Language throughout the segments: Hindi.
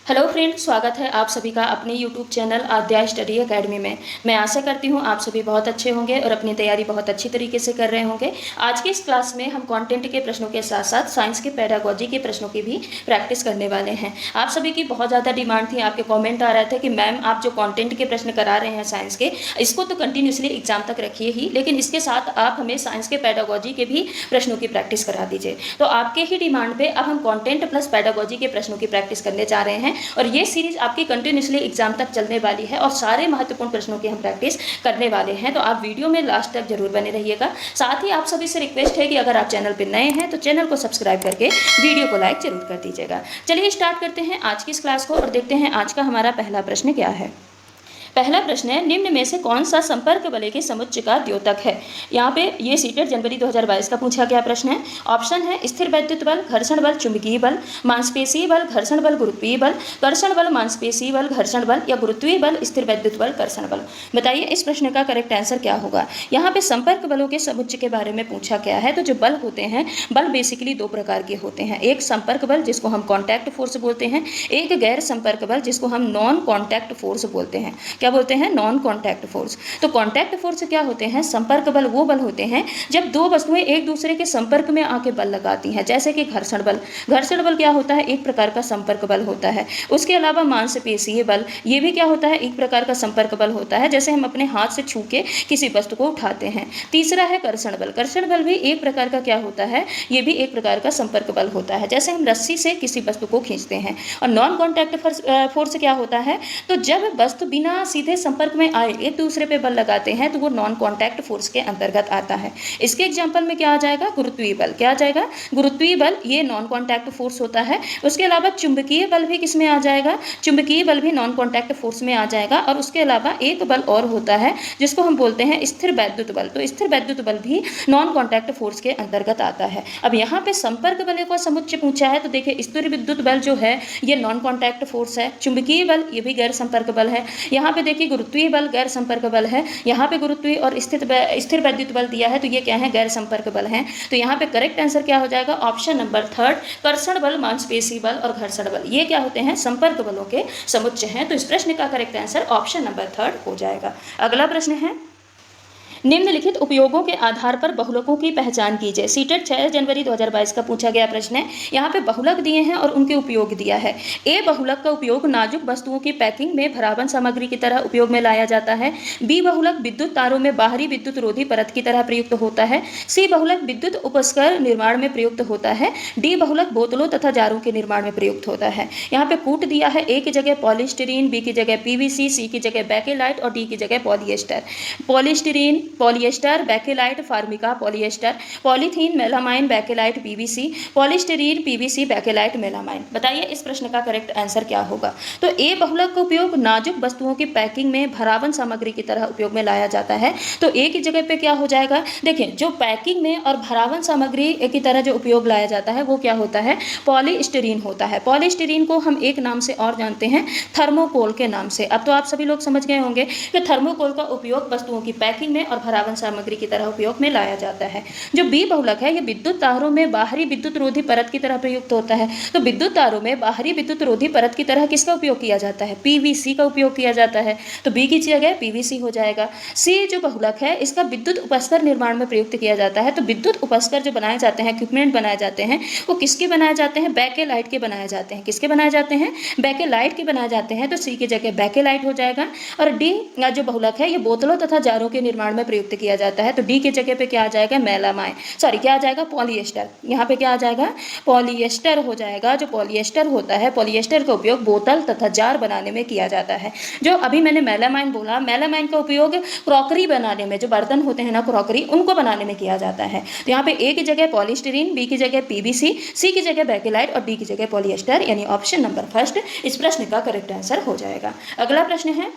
हेलो फ्रेंड, स्वागत है आप सभी का अपने यूट्यूब चैनल आद्या स्टडी एकेडमी में। मैं आशा करती हूँ आप सभी बहुत अच्छे होंगे और अपनी तैयारी बहुत अच्छी तरीके से कर रहे होंगे। आज की इस क्लास में हम कंटेंट के प्रश्नों के साथ साथ साइंस के पेडागोजी के प्रश्नों की भी प्रैक्टिस करने वाले हैं। आप सभी की बहुत ज़्यादा डिमांड थी, आपके कॉमेंट आ रहे थे कि मैम आप जो कॉन्टेंट के प्रश्न करा रहे हैं साइंस के, इसको तो कंटिन्यूसली एग्जाम तक रखिए ही, लेकिन इसके साथ आप हमें साइंस के पेडागोजी के भी प्रश्नों की प्रैक्टिस करा दीजिए। तो आपके ही डिमांड पे अब हम कॉन्टेंट प्लस पेडागोजी के प्रश्नों की प्रैक्टिस करने जा रहे हैं और ये सीरीज आपकी कंटिन्यूसली एग्जाम तक चलने वाली है और सारे महत्वपूर्ण प्रश्नों की हम प्रैक्टिस करने वाले हैं। तो आप वीडियो में लास्ट तक जरूर बने रहिएगा। साथ ही आप सभी से रिक्वेस्ट है कि अगर आप चैनल पर नए हैं तो चैनल को सब्सक्राइब करके वीडियो को लाइक जरूर कर दीजिएगा। चलिए स्टार्ट करते हैं आज की इस क्लास को और देखते हैं आज का हमारा पहला प्रश्न क्या है। पहला प्रश्न है, निम्न में से कौन सा संपर्क बल के समुच्चय का द्योतक है। यहाँ पे ये सीटेट जनवरी 2022 का पूछा गया प्रश्न है। ऑप्शन है स्थिर वैद्युत बल, घर्षण बल, चुंबकीय बल, मांसपेशीय बल, घर्षण बल, गुरुत्वीय बल, कर्षण बल, मांसपेशीय बल, घर्षण बल या गुरुत्वीय बल, स्थिर वैद्युत बल, कर्षण बल। बताइए इस प्रश्न का करेक्ट आंसर क्या होगा। यहाँ पे संपर्क बलों के समुच्चय के बारे में पूछा गया है। तो जो बल होते हैं, बल बेसिकली दो प्रकार के होते हैं। एक संपर्क बल जिसको हम कॉन्टैक्ट फोर्स बोलते हैं, एक गैर संपर्क बल जिसको हम नॉन कॉन्टैक्ट फोर्स बोलते हैं। क्या बोलते हैं? Non contact force. तो कॉन्टैक्ट फोर्स क्या होते हैं? संपर्क बल वो बल होते हैं जब दो वस्तुएं एक दूसरे के संपर्क में आके बल लगाती हैं, जैसे कि घर्षण बल। घर्षण बल क्या होता है? एक प्रकार का संपर्क बल होता है। उसके अलावा मांसपेशीय बल, ये भी क्या होता है? एक प्रकार का संपर्क बल होता है, जैसे हम अपने हाथ से छू के किसी वस्तु को उठाते हैं। तीसरा है कर्षण बल। कर्षण बल भी एक प्रकार का क्या होता है? ये भी एक प्रकार का संपर्क बल होता है, जैसे हम रस्सी से किसी वस्तु को खींचते हैं। और नॉन कॉन्टैक्ट फोर्स क्या होता है? तो जब वस्तु बिना सीधे संपर्क में आए एक दूसरे पे बल लगाते हैं तो वो नॉन कॉन्टैक्ट फोर्स के अंतर्गत आता है। इसके एग्जांपल में क्या आ जाएगा? गुरुत्वीय बल। क्या आ जाएगा? गुरुत्वीय बल, ये नॉन कॉन्टैक्ट फोर्स होता है। उसके अलावा चुंबकीय बल भी किस में आ जाएगा? चुंबकीय बल भी नॉन कॉन्टैक्ट फोर्स में आ जाएगा। और उसके अलावा एक बल और होता है जिसको हम बोलते हैं स्थिर वैद्युत बल। तो स्थिर वैद्युत बल भी नॉन कॉन्टैक्ट फोर्स के अंतर्गत आता है। अब यहाँ पे संपर्क बल का समुच्चय पूछा है, तो देखिए स्थिर विद्युत बल जो है ये नॉन कॉन्टैक्ट फोर्स है। चुंबकीय बल ये भी गैर संपर्क बल है। यहाँ पे देखिए गुरुत्वीय बल गैर संपर्क बल है। यहाँ पे गुरुत्वीय और स्थिर वैद्युत बल दिया है, तो ये क्या है? गैर संपर्क बल है। तो यहाँ पे करेक्ट आंसर क्या हो जाएगा? ऑप्शन नंबर 3, कर्षण बल, मांसपेशीय बल और घर्षण बल। ये क्या होते हैं? संपर्क बलों के समुच्चय हैं। तो इस प्रश्न का करेक्ट आंसर ऑप्शन नंबर 3 हो जाएगा। अगला प्रश्न है, निम्नलिखित उपयोगों के आधार पर बहुलकों की पहचान कीजिए। सीटेट 6 जनवरी 2022 का पूछा गया प्रश्न है। यहाँ पे बहुलक दिए हैं और उनके उपयोग दिया है। ए बहुलक का उपयोग नाजुक वस्तुओं की पैकिंग में भरावन सामग्री की तरह उपयोग में लाया जाता है। बी बहुलक विद्युत तारों में बाहरी विद्युत रोधी परत की तरह प्रयुक्त होता है। सी बहुलक विद्युत उपस्कर निर्माण में प्रयुक्त होता है। डी बहुलक बोतलों तथा जारों के निर्माण में प्रयुक्त होता है। यहाँ पे कूट दिया है, ए की जगह पॉलीस्टीरीन, बी की जगह पीवीसी, सी की जगह बेकेलाइट और डी की जगह polyester. Polystyrene, polyester, bakelite, formica, polyester, polythene, melamine, bakelite, PVC, polystyrene, PVC, bakelite, melamine. बताइए इस प्रश्न का करेक्ट आंसर क्या होगा। तो ए बहुलक का उपयोग नाजुक वस्तुओं की पैकिंग में भरावन सामग्री की तरह उपयोग में लाया जाता है। तो ए की जगह पे क्या हो जाएगा? देखिए जो पैकिंग में और भरावन सामग्री की तरह जो उपयोग लाया जाता है वो क्या होता है? पॉलीस्टीरीन होता है। पॉलीस्टीरीन को हम एक नाम से और जानते हैं, थर्मोकोल के नाम से। अब तो आप सभी लोग समझ गए होंगे कि थर्मोकोल का उपयोग वस्तुओं की पैकिंग में और भरावन सामग्री की तरह उपयोग में लाया जाता है। जो बी बहुलक है ये विद्युत तारों में बाहरी विद्युत रोधी परत की तरह प्रयुक्त होता है। तो विद्युत तारों में बाहरी विद्युत रोधी परत की तरह किसका उपयोग किया जाता है? पीवीसी का उपयोग किया जाता है। तो बी की जगह पीवीसी हो जाएगा। सी जो बहुलक है इसका विद्युत उपस्कर निर्माण में प्रयुक्त किया जाता है। तो विद्युत उपस्कर जो बनाए जाते हैं, इक्विपमेंट बनाए जाते हैं, वो किसके बनाए जाते हैं? बेकेलाइट के बनाए जाते हैं। किसके बनाए जाते हैं? बेकेलाइट के बनाए जाते हैं। तो सी की जगह बेकेलाइट हो जाएगा। और डी जो बहुलक है ये बोतलों तथा जारों के निर्माण में प्रयुक्त किया जाता है। तो डी की जगह पे क्या आ जाएगा? मेलामाइन, सॉरी क्या आ जाएगा? पॉलिएस्टर। यहाँ पे क्या आ जाएगा? पॉलिएस्टर हो जाएगा। जो पॉलिएस्टर होता है, पॉलिएस्टर का उपयोग बोतल तथा जार बनाने में किया जाता है। जो अभी मैंने मेलामाइन बोला, मेलामाइन का उपयोग क्रॉकरी बनाने में, जो बर्तन होते हैं ना क्रॉकरी, उनको बनाने में किया जाता है। तो यहाँ पे ए की जगह पॉलीस्टीरीन, बी की जगह पीवीसी, सी की जगह बेकेलाइट और डी की जगह पॉलिएस्टर, यानी ऑप्शन नंबर 1 इस प्रश्न का करेक्ट आंसर हो जाएगा। अगला प्रश्न है,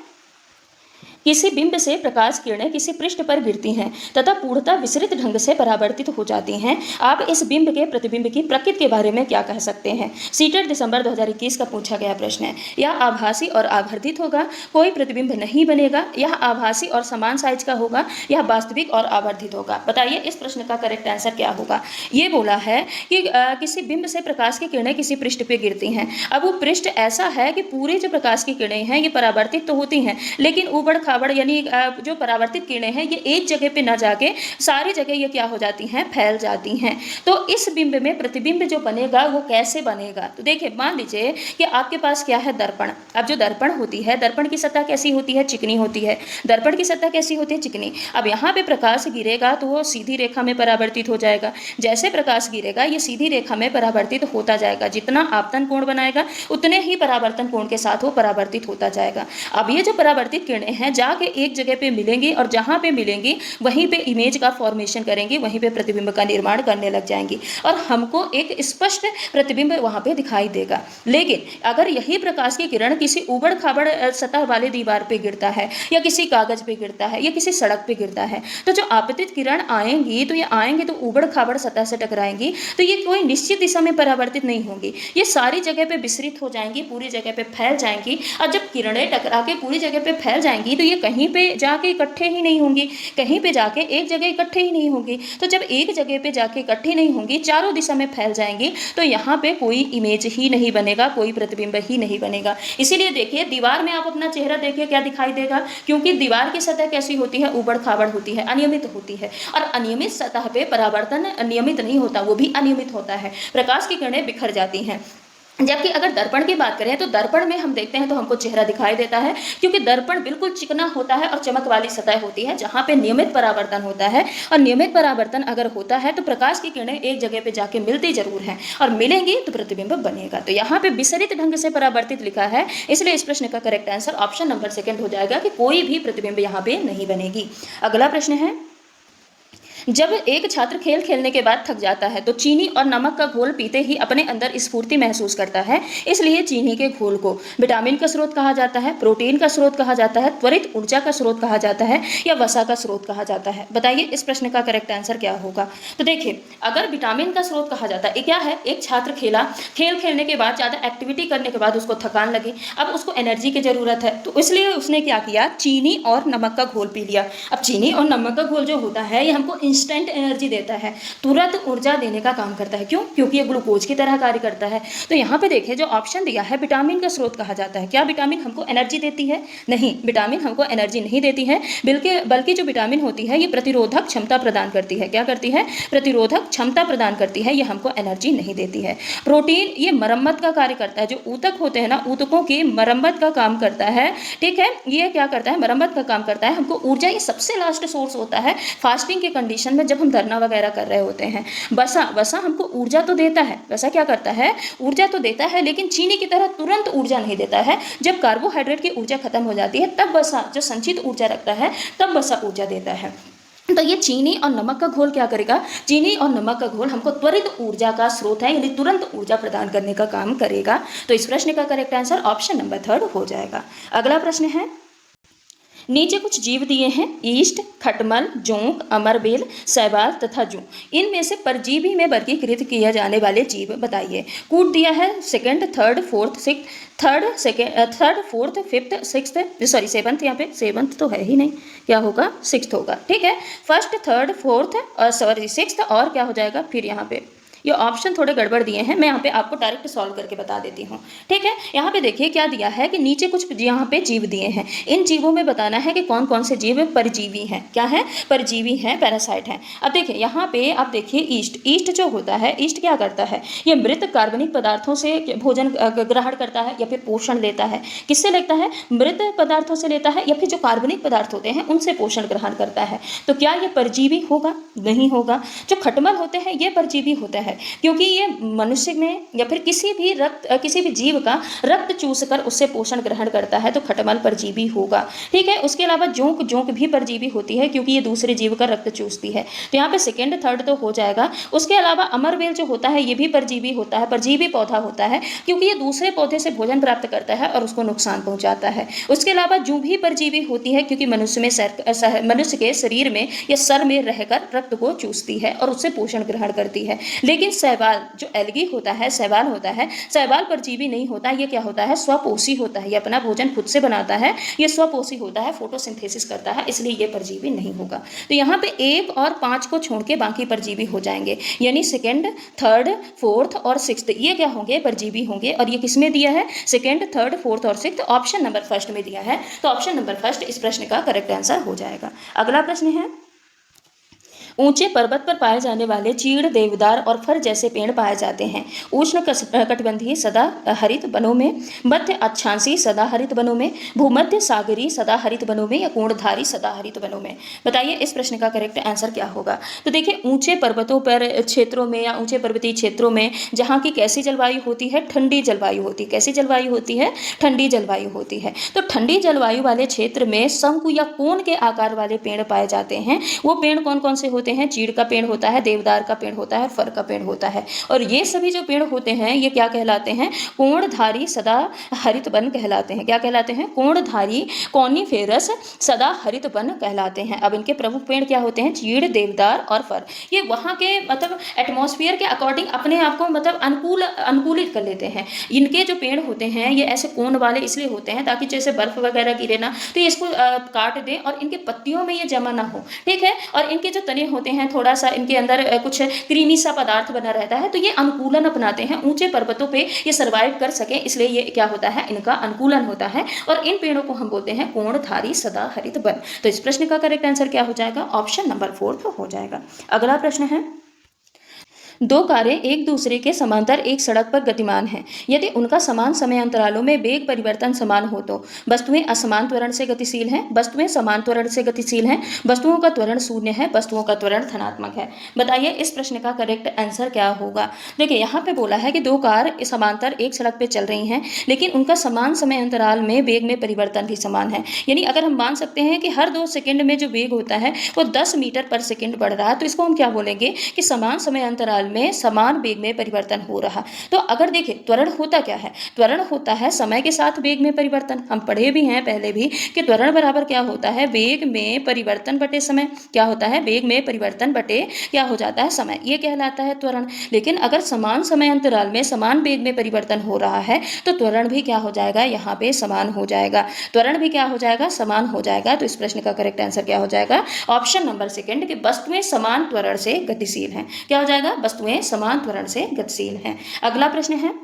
किसी बिंब से प्रकाश किरणें किसी पृष्ठ पर गिरती हैं तथा पूर्णतः विसरित ढंग से परावर्तित हो जाती हैं। आप इस बिंब के प्रतिबिंब की प्रकृति के बारे में क्या कह सकते हैं? सीटेट दिसंबर 2021 का पूछा गया प्रश्न है। यह आभासी और आवर्धित होगा, कोई प्रतिबिंब नहीं बनेगा। यह आभासी और समान साइज का होगा, यह वास्तविक और आवर्धित होगा। बताइए इस प्रश्न का करेक्ट आंसर क्या होगा? ये बोला है कि किसी बिंब से प्रकाश की किरणें किसी पृष्ठ पे गिरती हैं। अब वो पृष्ठ ऐसा है कि पूरे जो प्रकाश की किरणें हैं ये परावर्तित तो होती हैं, लेकिन ऊबड़ खाबड़ यानी जो परावर्तित किरणें हैं ये एक जगह पे ना जाके सारी जगह ये क्या हो जाती हैं, फैल जाती हैं। तो इस बिंब में प्रतिबिंब जो बनेगा वो कैसे बनेगा? तो देखिए, मान लीजिए कि आपके पास क्या है, दर्पण। अब जो दर्पण होती है, दर्पण की सतह कैसी होती है? चिकनी होती है। दर्पण की सतह कैसी होती है? चिकनी। अब यहाँ पे प्रकाश गिरेगा तो वो सीधी रेखा में परावर्तित हो जाएगा। जैसे प्रकाश गिरेगा ये सीधी रेखा में परावर्तित होता जाएगा। जितना आपतन कोण बनाएगा उतने ही परावर्तन कोण के साथ वो परावर्तित होता जाएगा। अब ये जो परावर्तित किरणें हैं जाके एक जगह पे मिलेंगी और जहाँ पे मिलेंगी वहीं पे इमेज का फॉर्मेशन करेंगी, वहीं पे प्रतिबिंब का निर्माण करने लग जाएंगी और हमको एक स्पष्ट प्रतिबिंब वहाँ पे दिखाई देगा। लेकिन अगर यही प्रकाश की किरण किसी उबड़ खाबड़ सतह वाले दीवार पे गिरता है या किसी कागज पे गिरता है या किसी सड़क पे गिरता है तो जो आपतित किरण आएंगी तो ये आएंगे तो उबड़ खाबड़ सतह से टकराएंगी, तो ये कोई निश्चित दिशा में परावर्तित नहीं होंगी, ये सारी जगह पे विसरित हो जाएंगी, पूरी जगह पे फैल जाएंगी। और जब किरणें टकरा के पूरी जगह पे फैल जाएंगी तो ये कहीं पे जाके इकट्ठे ही नहीं होंगी, कहीं पे जाके एक जगह इकट्ठे ही नहीं होंगी। तो जब एक जगह पे जाके इकट्ठी नहीं होंगी, चारों दिशा में फैल जाएंगी, तो यहाँ पे कोई इमेज ही नहीं बनेगा, कोई प्रतिबिंब ही नहीं बनेगा। इसीलिए देखिए दीवार में आप अपना चेहरा देखिए क्या दिखाई देगा, क्योंकि दीवार की सतह कैसी होती है? उबड़ खाबड़ होती है, अनियमित होती है। और अनियमित सतह पे परावर्तन नियमित नहीं होता, वो भी अनियमित होता है, प्रकाश की किरणें बिखर जाती हैं। जबकि अगर दर्पण की बात करें तो दर्पण में हम देखते हैं तो हमको चेहरा दिखाई देता है, क्योंकि दर्पण बिल्कुल चिकना होता है और चमक वाली सतह होती है जहाँ पे नियमित परावर्तन होता है। और नियमित परावर्तन अगर होता है तो प्रकाश की किरणें एक जगह पे जाके मिलती जरूर हैं और मिलेंगी तो प्रतिबिंब बनेगा। तो यहाँ पे विसरित ढंग से परावर्तित लिखा है, इसलिए इस प्रश्न का करेक्ट आंसर ऑप्शन नंबर 2 हो जाएगा कि कोई भी प्रतिबिंब यहाँ पे नहीं बनेगी। अगला प्रश्न है, जब एक छात्र खेल खेलने के बाद थक जाता है तो चीनी और नमक का घोल पीते ही अपने अंदर स्फूर्ति महसूस करता है, इसलिए चीनी के घोल को विटामिन का स्रोत कहा जाता है, प्रोटीन का स्रोत कहा जाता है, त्वरित ऊर्जा का स्रोत कहा जाता है या वसा का स्रोत कहा जाता है। बताइए इस प्रश्न का करेक्ट आंसर क्या होगा? तो देखिए, अगर विटामिन का स्रोत कहा जाता है, क्या है, एक छात्र खेल खेलने के बाद ज़्यादा एक्टिविटी करने के बाद उसको थकान लगी, अब उसको एनर्जी की ज़रूरत है, तो इसलिए उसने क्या किया, चीनी और नमक का घोल पी लिया। अब चीनी और नमक का घोल जो होता है ये हमको इंस्टेंट एनर्जी देता है, तुरंत ऊर्जा देने का काम करता है। क्यों? क्योंकि ये ग्लूकोज की तरह कार्य करता है। तो यहाँ पे देखिए जो ऑप्शन दिया है विटामिन का स्रोत कहा जाता है। क्या विटामिन हमको एनर्जी देती है? नहीं, विटामिन हमको एनर्जी नहीं देती है, बल्कि जो विटामिन होती है ये प्रतिरोधक क्षमता प्रदान करती है। क्या करती है? प्रतिरोधक क्षमता प्रदान करती है, ये हमको एनर्जी नहीं देती है। प्रोटीन ये मरम्मत का कार्य करता है, जो ऊतक होते हैं ना, ऊतकों की मरम्मत का काम करता है। ठीक है, ये क्या करता है, मरम्मत का काम करता है, हमको ऊर्जा ये सबसे लास्ट सोर्स होता है फास्टिंग के कंडीशन में, जब हम धरना वगैरह कर रहे होते हैं। वसा हमको ऊर्जा तो देता है, वसा क्या करता है, ऊर्जा तो देता है, लेकिन चीनी की तरह तुरंत ऊर्जा नहीं देता है। जब कार्बोहाइड्रेट की ऊर्जा खत्म हो जाती है तब वसा जो संचित ऊर्जा रखता है तब वसा ऊर्जा देता है। तो ये चीनी और नमक का घोल क्या करेगा, चीनी और नमक का घोल हमको त्वरित ऊर्जा का स्रोत है, यानी तुरंत ऊर्जा प्रदान करने का काम करेगा। तो इस प्रश्न का करेक्ट आंसर ऑप्शन नंबर 3 हो जाएगा। अगला प्रश्न है, नीचे कुछ जीव दिए हैं, ईस्ट, खटमल, जोंक, अमरबेल, शैवाल तथा जू। इनमें से परजीवी में वर्गीकृत किए जाने वाले जीव बताइए। कूट दिया है 2nd, 3rd, 4th, 6th, 3rd, 4th, 5th, 6th, sorry 7th, यहाँ पे 7th तो है ही नहीं, क्या होगा, 6th होगा। ठीक है, 1st, 3rd, 4th sorry 6th और क्या हो जाएगा, फिर यहाँ पे ये ऑप्शन थोड़े गड़बड़ दिए हैं, मैं यहाँ पे आपको डायरेक्ट सॉल्व करके बता देती हूँ। ठीक है, यहाँ पे देखिए क्या दिया है कि नीचे कुछ यहाँ पे जीव दिए हैं, इन जीवों में बताना है कि कौन कौन से जीव परजीवी हैं। क्या है, परजीवी हैं, पैरासाइट हैं। अब देखिए यहाँ पे आप देखिए ईस्ट जो होता है, ईस्ट क्या करता है, ये मृत कार्बनिक पदार्थों से भोजन ग्रहण करता है या फिर पोषण लेता है। किससे लेता है, मृत पदार्थों से लेता है या फिर जो कार्बनिक पदार्थ होते हैं उनसे पोषण ग्रहण करता है। तो क्या ये परजीवी होगा? नहीं होगा। जो खटमल होते हैं ये परजीवी होते हैं, है, क्योंकि ये मनुष्य में या फिर किसी भी जीव का रक्त चूस कर उससे पोषण ग्रहण करता है, तो खटमल परजीवी होगा। ठीक है, उसके अलावा जोंक जोंक भी परजीवी होती है, क्योंकि ये दूसरे जीव का रक्त चूसती है, तो यहाँ पे सेकंड थर्ड तो हो जाएगा। उसके अलावा अमरवेल जो होता है ये भी परजीवी होता है, परजीवी पौधा होता है, क्योंकि ये दूसरे पौधे से भोजन प्राप्त करता है और उसको नुकसान पहुंचाता है। उसके अलावा जूं भी परजीवी होती है, क्योंकि मनुष्य के शरीर में या सर में रहकर रक्त को चूसती है और उससे पोषण ग्रहण करती है। लेकिन शैवाल जो एल्गी होता है, शैवाल होता है, शैवाल परजीवी नहीं होता, ये क्या होता है, स्वपोषी होता है, ये अपना भोजन खुद से बनाता है, ये स्वपोषी होता है, फोटोसिंथेसिस करता है, इसलिए ये परजीवी नहीं होगा। तो यहाँ पे 1 और 5 को छोड़ के बाकी परजीवी हो जाएंगे, यानी सेकेंड, थर्ड, फोर्थ और सिक्स्थ ये क्या होंगे, परजीवी होंगे। और ये किसमें दिया है, सेकेंड, थर्ड, फोर्थ और सिक्स्थ, ऑप्शन नंबर फर्स्ट में दिया है, तो ऑप्शन नंबर फर्स्ट इस प्रश्न का करेक्ट आंसर हो जाएगा। अगला प्रश्न है, ऊंचे पर्वत पर पाए जाने वाले चीड़, देवदार और फर जैसे पेड़ पाए जाते हैं उष्ण कटिबंधीय सदा हरित वनों में, मध्य अक्षांशीय सदा हरित वनों में, भूमध्य सागरीय सदा हरित वनों में या कोणधारी सदा हरित वनों में। बताइए इस प्रश्न का करेक्ट आंसर क्या होगा। तो देखिए, ऊंचे पर्वतों पर क्षेत्रों में या ऊंचे पर्वतीय क्षेत्रों में जहाँ की कैसी जलवायु होती है, ठंडी जलवायु होती है। कैसी जलवायु होती है, ठंडी जलवायु होती है। तो ठंडी जलवायु वाले क्षेत्र में शंकु या कोण के आकार वाले पेड़ पाए जाते हैं। वो पेड़ कौन कौन से होते हैं, चीड़ का पेड़ होता है, देवदार का पेड़ होता है, फर का पेड़ होता है। और ये सभी जो पेड़ होते हैं ये क्या कहलाते हैं, कोणधारी सदा हरित वन कहलाते हैं। क्या कहलाते हैं, कोणधारी कॉनिफेरस सदा हरित वन कहलाते हैं। अब इनके प्रमुख पेड़ क्या होते हैं, चीड़, देवदार और फर। ये वहाँ के मतलब एटमॉस्फेयर के अकॉर्डिंग अपने आप को मतलब अनुकूलित कर लेते हैं। इनके जो पेड़ होते हैं ये ऐसे कोण वाले इसलिए होते हैं ताकि जैसे बर्फ वगैरह गिरे ना तो ये इसको काट दें और इनके पत्तियों में ये जमा ना हो। ठीक है, और इनके जो तने होते हैं थोड़ा सा इनके अंदर कुछ क्रीमी सा पदार्थ बना रहता है, तो ये अनुकूलन अपनाते हैं, ऊंचे पर्वतों पे ये सर्वाइव कर सके, इसलिए ये क्या होता है, इनका अनुकूलन होता है। और इन पेड़ों को हम बोलते हैं कोणधारी सदा हरित वन। तो इस प्रश्न का करेक्ट आंसर क्या हो जाएगा, ऑप्शन नंबर 4 हो जाएगा। अगला प्रश्न है, 2 कारें एक दूसरे के समांतर एक सड़क पर गतिमान हैं। यदि उनका समान समय अंतरालों में वेग परिवर्तन समान हो तो वस्तुएं असमान त्वरण से गतिशील हैं, वस्तुएं समान त्वरण से गतिशील हैं, वस्तुओं का त्वरण शून्य है, वस्तुओं का त्वरण धनात्मक है। बताइए इस प्रश्न का करेक्ट आंसर क्या होगा। देखिए, यहाँ पे बोला है कि 2 कार समांतर एक सड़क पर चल रही हैं, लेकिन उनका समान समय अंतराल में वेग में परिवर्तन भी समान है। यानी अगर हम मान सकते हैं कि हर 2 सेकेंड में जो वेग होता है वो 10 मीटर पर सेकेंड बढ़ रहा है, तो इसको हम क्या बोलेंगे कि समान समय अंतराल में समान वेग में परिवर्तन हो रहा। तो अगर देखें त्वरण होता क्या है, त्वरण होता है समय के साथ वेग में परिवर्तन। हम पढ़े भी हैं पहले भी कि त्वरण बराबर क्या होता है, वेग में परिवर्तन बटे समय। क्या होता है, वेग में परिवर्तन बटे क्या हो जाता है, समय, ये कहलाता है त्वरण। लेकिन अगर समान समय अंतराल में समान वेग में परिवर्तन हो रहा है तो त्वरण भी क्या हो जाएगा, यहाँ पे समान हो जाएगा। त्वरण भी क्या हो जाएगा, समान हो जाएगा। तो इस प्रश्न का करेक्ट आंसर क्या हो जाएगा, ऑप्शन नंबर सेकंड कि वस्तुएं समान त्वरण से गतिशील हैं। क्या हो जाएगा, वस्तुएं समान त्वरण से गतिशील हैं। अगला प्रश्न है,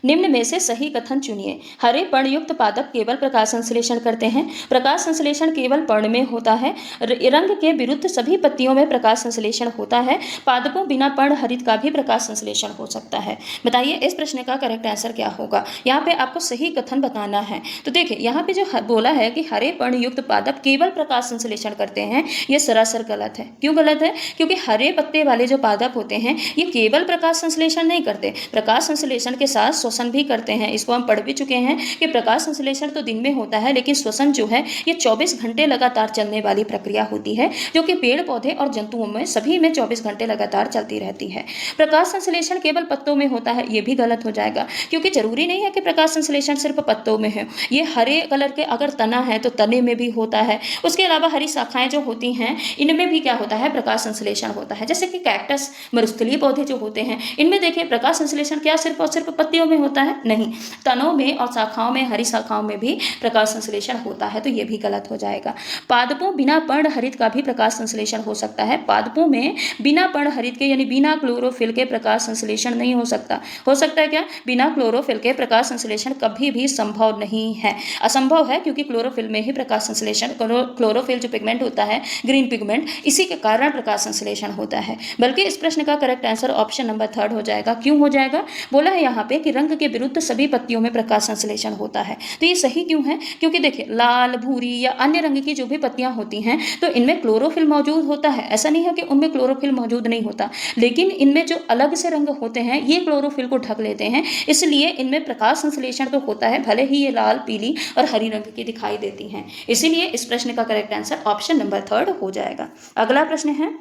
निम्न में से सही कथन चुनिए। हरे पर्णयुक्त पादप केवल प्रकाश संश्लेषण करते हैं। प्रकाश संश्लेषण केवल पर्ण में होता है। रंग के विरुद्ध सभी पत्तियों में प्रकाश संश्लेषण होता है। पादपों बिना पर्ण हरित का भी प्रकाश संश्लेषण हो सकता है। बताइए इस प्रश्न का करेक्ट आंसर क्या होगा। यहाँ पे आपको सही कथन बताना है। तो देखिए, यहाँ पे जो बोला है कि हरे पर्णयुक्त पादप केवल प्रकाश संश्लेषण करते हैं, ये सरासर गलत है। क्यों गलत है, क्योंकि हरे पत्ते वाले जो पादप होते हैं ये केवल प्रकाश संश्लेषण नहीं करते, प्रकाश संश्लेषण के साथ श्वसन भी करते हैं। इसको हम पढ़ भी चुके हैं कि प्रकाश संश्लेषण तो दिन में होता है, लेकिन श्वसन जो है ये 24 घंटे लगातार चलने वाली प्रक्रिया होती है, जो कि पेड़ पौधे और जंतुओं में सभी में 24 घंटे लगातार चलती रहती है। प्रकाश संश्लेषण केवल पत्तों में होता है, ये भी गलत हो जाएगा, क्योंकि जरूरी नहीं है कि प्रकाश संश्लेषण सिर्फ पत्तों में है। ये हरे कलर के अगर तना है तो तने में भी होता है। उसके अलावा हरी शाखाएं जो होती हैं इनमें भी क्या होता है, प्रकाश संश्लेषण होता है। जैसे कि कैक्टस, मरुस्थलीय पौधे जो होते हैं इनमें देखिए प्रकाश संश्लेषण क्या सिर्फ और सिर्फ पत्तियों में होता है, नहीं, तनों में और शाखाओं में, हरी शाखाओं में भी प्रकाश संश्लेषण होता है। तो ये भी गलत हो जाएगा। पादपों बिना पर्ण हरित का भी प्रकाश संश्लेषण हो सकता है। पादपों में बिना पर्ण हरित के यानी बिना क्लोरोफिल के प्रकाश संश्लेषण नहीं हो सकता। हो सकता है क्या, बिना क्लोरोफिल के प्रकाश संश्लेषण कभी भी संभव नहीं है, असंभव है, क्योंकि क्लोरोफिल में ही प्रकाश संश्लेषण, क्लोरोफिल जो पिगमेंट होता है, ग्रीन पिगमेंट, इसी के कारण प्रकाश संश्लेषण होता है। बल्कि इस प्रश्न का करेक्ट आंसर ऑप्शन नंबर 3 हो जाएगा। क्यों हो जाएगा, बोला है यहाँ पे कि रंग रंग के विरुद्ध सभी पत्तियों में प्रकाश संश्लेषण होता है। तो ये सही क्यों है? क्योंकि देखिए लाल, भूरी या अन्य रंग की जो भी पत्तियां होती हैं तो इनमें क्लोरोफिल मौजूद होता है। ऐसा नहीं है कि उनमें क्लोरोफिल मौजूद नहीं होता, लेकिन इनमें जो अलग से रंग होते हैं ये क्लोरोफिल को ढक लेते हैं, इसलिए इनमें प्रकाश संश्लेषण तो होता है, भले ही ये लाल, पीली और हरी रंग की दिखाई देती हैं। इसीलिए इस प्रश्न का करेक्ट आंसर ऑप्शन नंबर 3 हो जाएगा। अगला प्रश्न है,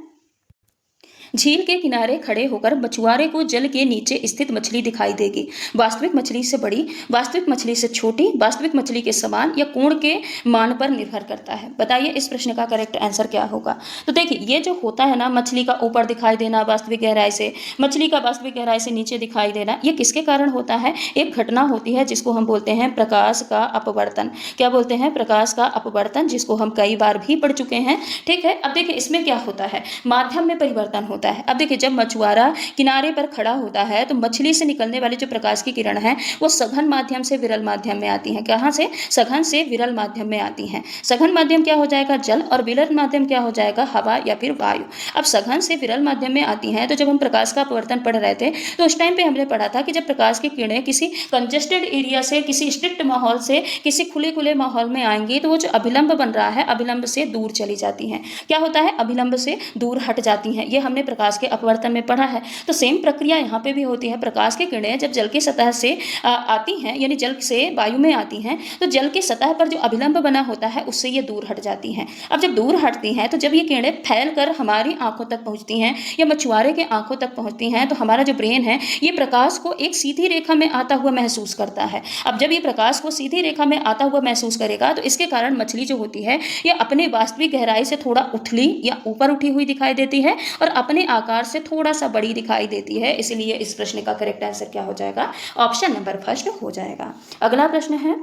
झील के किनारे खड़े होकर मछुआरे को जल के नीचे स्थित मछली दिखाई देगी। वास्तविक मछली से बड़ी, वास्तविक मछली से छोटी, वास्तविक मछली के समान या कोण के मान पर निर्भर करता है। बताइए इस प्रश्न का करेक्ट आंसर क्या होगा? तो देखिए ये जो होता है ना, मछली का ऊपर दिखाई देना वास्तविक गहराई से, मछली का वास्तविक गहराई से नीचे दिखाई देना, ये किसके कारण होता है? एक घटना होती है जिसको हम बोलते हैं प्रकाश का अपवर्तन। क्या बोलते हैं? प्रकाश का अपवर्तन, जिसको हम कई बार भी पढ़ चुके हैं। ठीक है, अब देखिए इसमें क्या होता है, माध्यम में परिवर्तन होता है। अब देखिए जब मछुआरा किनारे पर खड़ा होता है तो मछली से निकलने वाली जो प्रकाश की किरण है वो सघन माध्यम से विरल माध्यम में आती हैं। कहाँ से? सघन से विरल माध्यम में आती हैं। सघन माध्यम क्या हो जाएगा? जल, और विरल माध्यम क्या हो जाएगा? हवा या फिर वायु। अब सघन से विरल माध्यम में आती हैं तो जब हम प्रकाश का अपवर्तन पढ़ रहे थे तो उस टाइम पे हमने पढ़ा था कि जब प्रकाश की किरणें किसी कंजेस्टेड एरिया से, किसी स्ट्रिक्ट माहौल से किसी खुले माहौल में आएंगी तो वो जो अभिलंब बन रहा है, अभिलंब से दूर चली जाती हैं। क्या होता है? अभिलंब से दूर हट जाती हैं। ये हमने प्रकाश के अपवर्तन में पढ़ा है। तो सेम प्रक्रिया यहाँ पे भी होती है। प्रकाश की किरणें जब जल की सतह से आती हैं, यानी जल से वायु में आती हैं, तो जल की सतह पर जो अभिलंब बना होता है उससे ये दूर हट जाती हैं। अब जब दूर हटती हैं तो जब ये किरणें फैलकर हमारी आंखों तक पहुंचती हैं या मछुआरे के आंखों तक पहुंचती हैं तो हमारा जो ब्रेन है ये प्रकाश को एक सीधी रेखा में आता हुआ महसूस करता है। अब जब ये प्रकाश को सीधी रेखा में आता हुआ महसूस करेगा तो इसके कारण मछली जो होती है ये अपने वास्तविक गहराई से थोड़ा उथली या ऊपर उठी हुई दिखाई देती है और अपने आकार से थोड़ा सा बड़ी दिखाई देती है। इसलिए इस प्रश्न का करेक्ट आंसर क्या हो जाएगा? ऑप्शन नंबर 1 हो जाएगा। अगला प्रश्न है,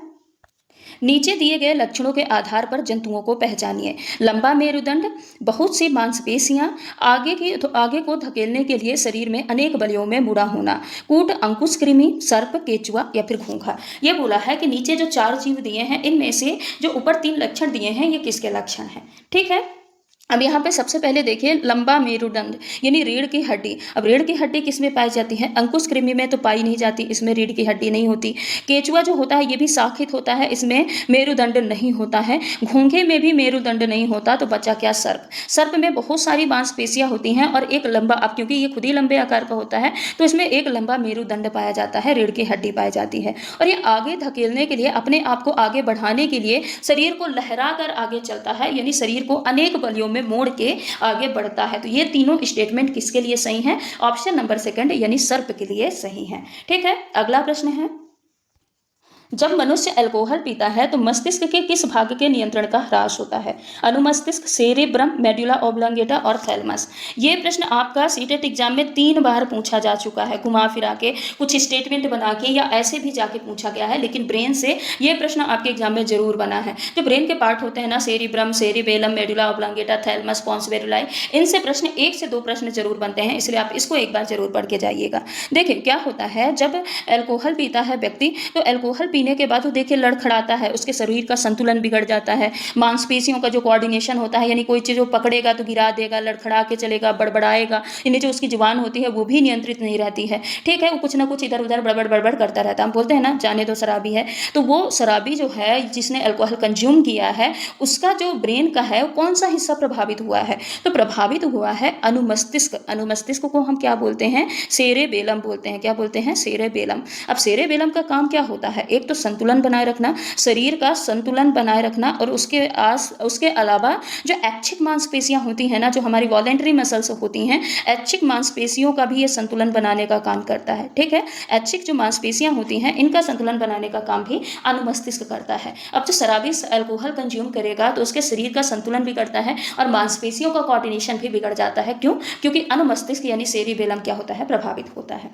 नीचे दिए गए लक्षणों के आधार पर जंतुओं को पहचानिए। लंबा मेरुदंड, बहुत सी मांसपेशियां, आगे को धकेलने के लिए शरीर में अनेक बलियों में मुड़ा होना, कूट अंकुश कृमि, सर्प, केचुआ या फिर घोंघा। ये बोला है कि नीचे जो 4 जीव दिए हैं इनमें से जो ऊपर 3 लक्षण दिए हैं ये किसके लक्षण हैं? ठीक है, अब यहाँ पे सबसे पहले देखिए लंबा मेरुदंड यानी रीढ़ की हड्डी। अब रीढ़ की हड्डी किस में पाई जाती है? अंकुश कृमि में तो पाई नहीं जाती, इसमें रीढ़ की हड्डी नहीं होती। केचुआ जो होता है ये भी शाखित होता है, इसमें मेरुदंड नहीं होता है। घोंघे में भी मेरुदंड नहीं होता। तो बचा क्या? सर्प। सर्प में बहुत सारी मांसपेशियां होती हैं और एक लंबा, अब क्योंकि ये खुद ही लंबे आकार का होता है तो इसमें एक लंबा मेरुदंड पाया जाता है, रीढ़ की हड्डी पाई जाती है। और ये आगे धकेलने के लिए, अपने आप को आगे बढ़ाने के लिए शरीर को लहरा कर आगे चलता है, यानी शरीर को अनेक बलियों में मोड़ के आगे बढ़ता है। तो ये तीनों स्टेटमेंट किसके लिए सही हैं? ऑप्शन नंबर 2 यानी सर्प के लिए सही है। ठीक है, अगला प्रश्न है, जब मनुष्य अल्कोहल पीता है तो मस्तिष्क के किस भाग के नियंत्रण का ह्रास होता है? अनुमस्तिष्क, सेरेब्रम, मेडुला ऑब्लांगेटा और थैलेमस। ये प्रश्न आपका सीटेट एग्जाम में 3 बार पूछा जा चुका है, घुमा फिरा के, कुछ स्टेटमेंट बना के या ऐसे भी जाके पूछा गया है, लेकिन ब्रेन से ये प्रश्न आपके एग्जाम में जरूर बना है। जो ब्रेन के पार्ट होते हैं ना, cerebrum, cerebellum, medulla oblongata, thalamus, pons varolii, इनसे प्रश्न 1 से 2 प्रश्न जरूर बनते हैं, इसलिए आप इसको एक बार जरूर पढ़ के जाइएगा। देखिए क्या होता है, जब अल्कोहल पीता है व्यक्ति तो अल्कोहल पीने के बाद तो देखिए लड़खड़ाता है, उसके शरीर का संतुलन बिगड़ जाता है, मांसपेशियों का जो कोऑर्डिनेशन होता है, यानी कोई चीज वो पकड़ेगा तो गिरा देगा, लड़खड़ा के चलेगा, बड़बड़ाएगा, यानी जो उसकी जुबान होती है वो भी नियंत्रित नहीं रहती है। ठीक है, वो कुछ ना कुछ इधर उधर बड़बड़ करता रहता है। हम बोलते हैं ना, जाने दो शराबी है। तो वो शराबी जो है, जिसने अल्कोहल कंज्यूम किया है, उसका जो ब्रेन का है वो कौन सा हिस्सा प्रभावित हुआ है? तो प्रभावित हुआ है अनुमस्तिष्क। अनुमस्तिष्क को हम क्या बोलते हैं? सेरेबेलम बोलते हैं। क्या बोलते हैं? सेरेबेलम। अब सेरेबेलम का काम क्या होता है? एक तो संतुलन बनाए रखना, शरीर का संतुलन बनाए रखना, और उसके अलावा जो ऐच्छिक मांसपेशियां होती हैं ना, जो हमारी वॉलेंटरी मसल्स होती हैं, ऐच्छिक मांसपेशियों का भी ये संतुलन बनाने का काम करता है। ठीक है, ऐच्छिक जो मांसपेशियां होती हैं इनका संतुलन बनाने का काम भी अनुमस्तिष्क करता है। अब जो शराबी अल्कोहल कंज्यूम करेगा तो उसके शरीर का संतुलन बिगड़ता है और मांसपेशियों का कोऑर्डिनेशन भी बिगड़ जाता है। क्यों? क्योंकि अनुमस्तिष्क यानी सेरिबेलम क्या होता है? प्रभावित होता है।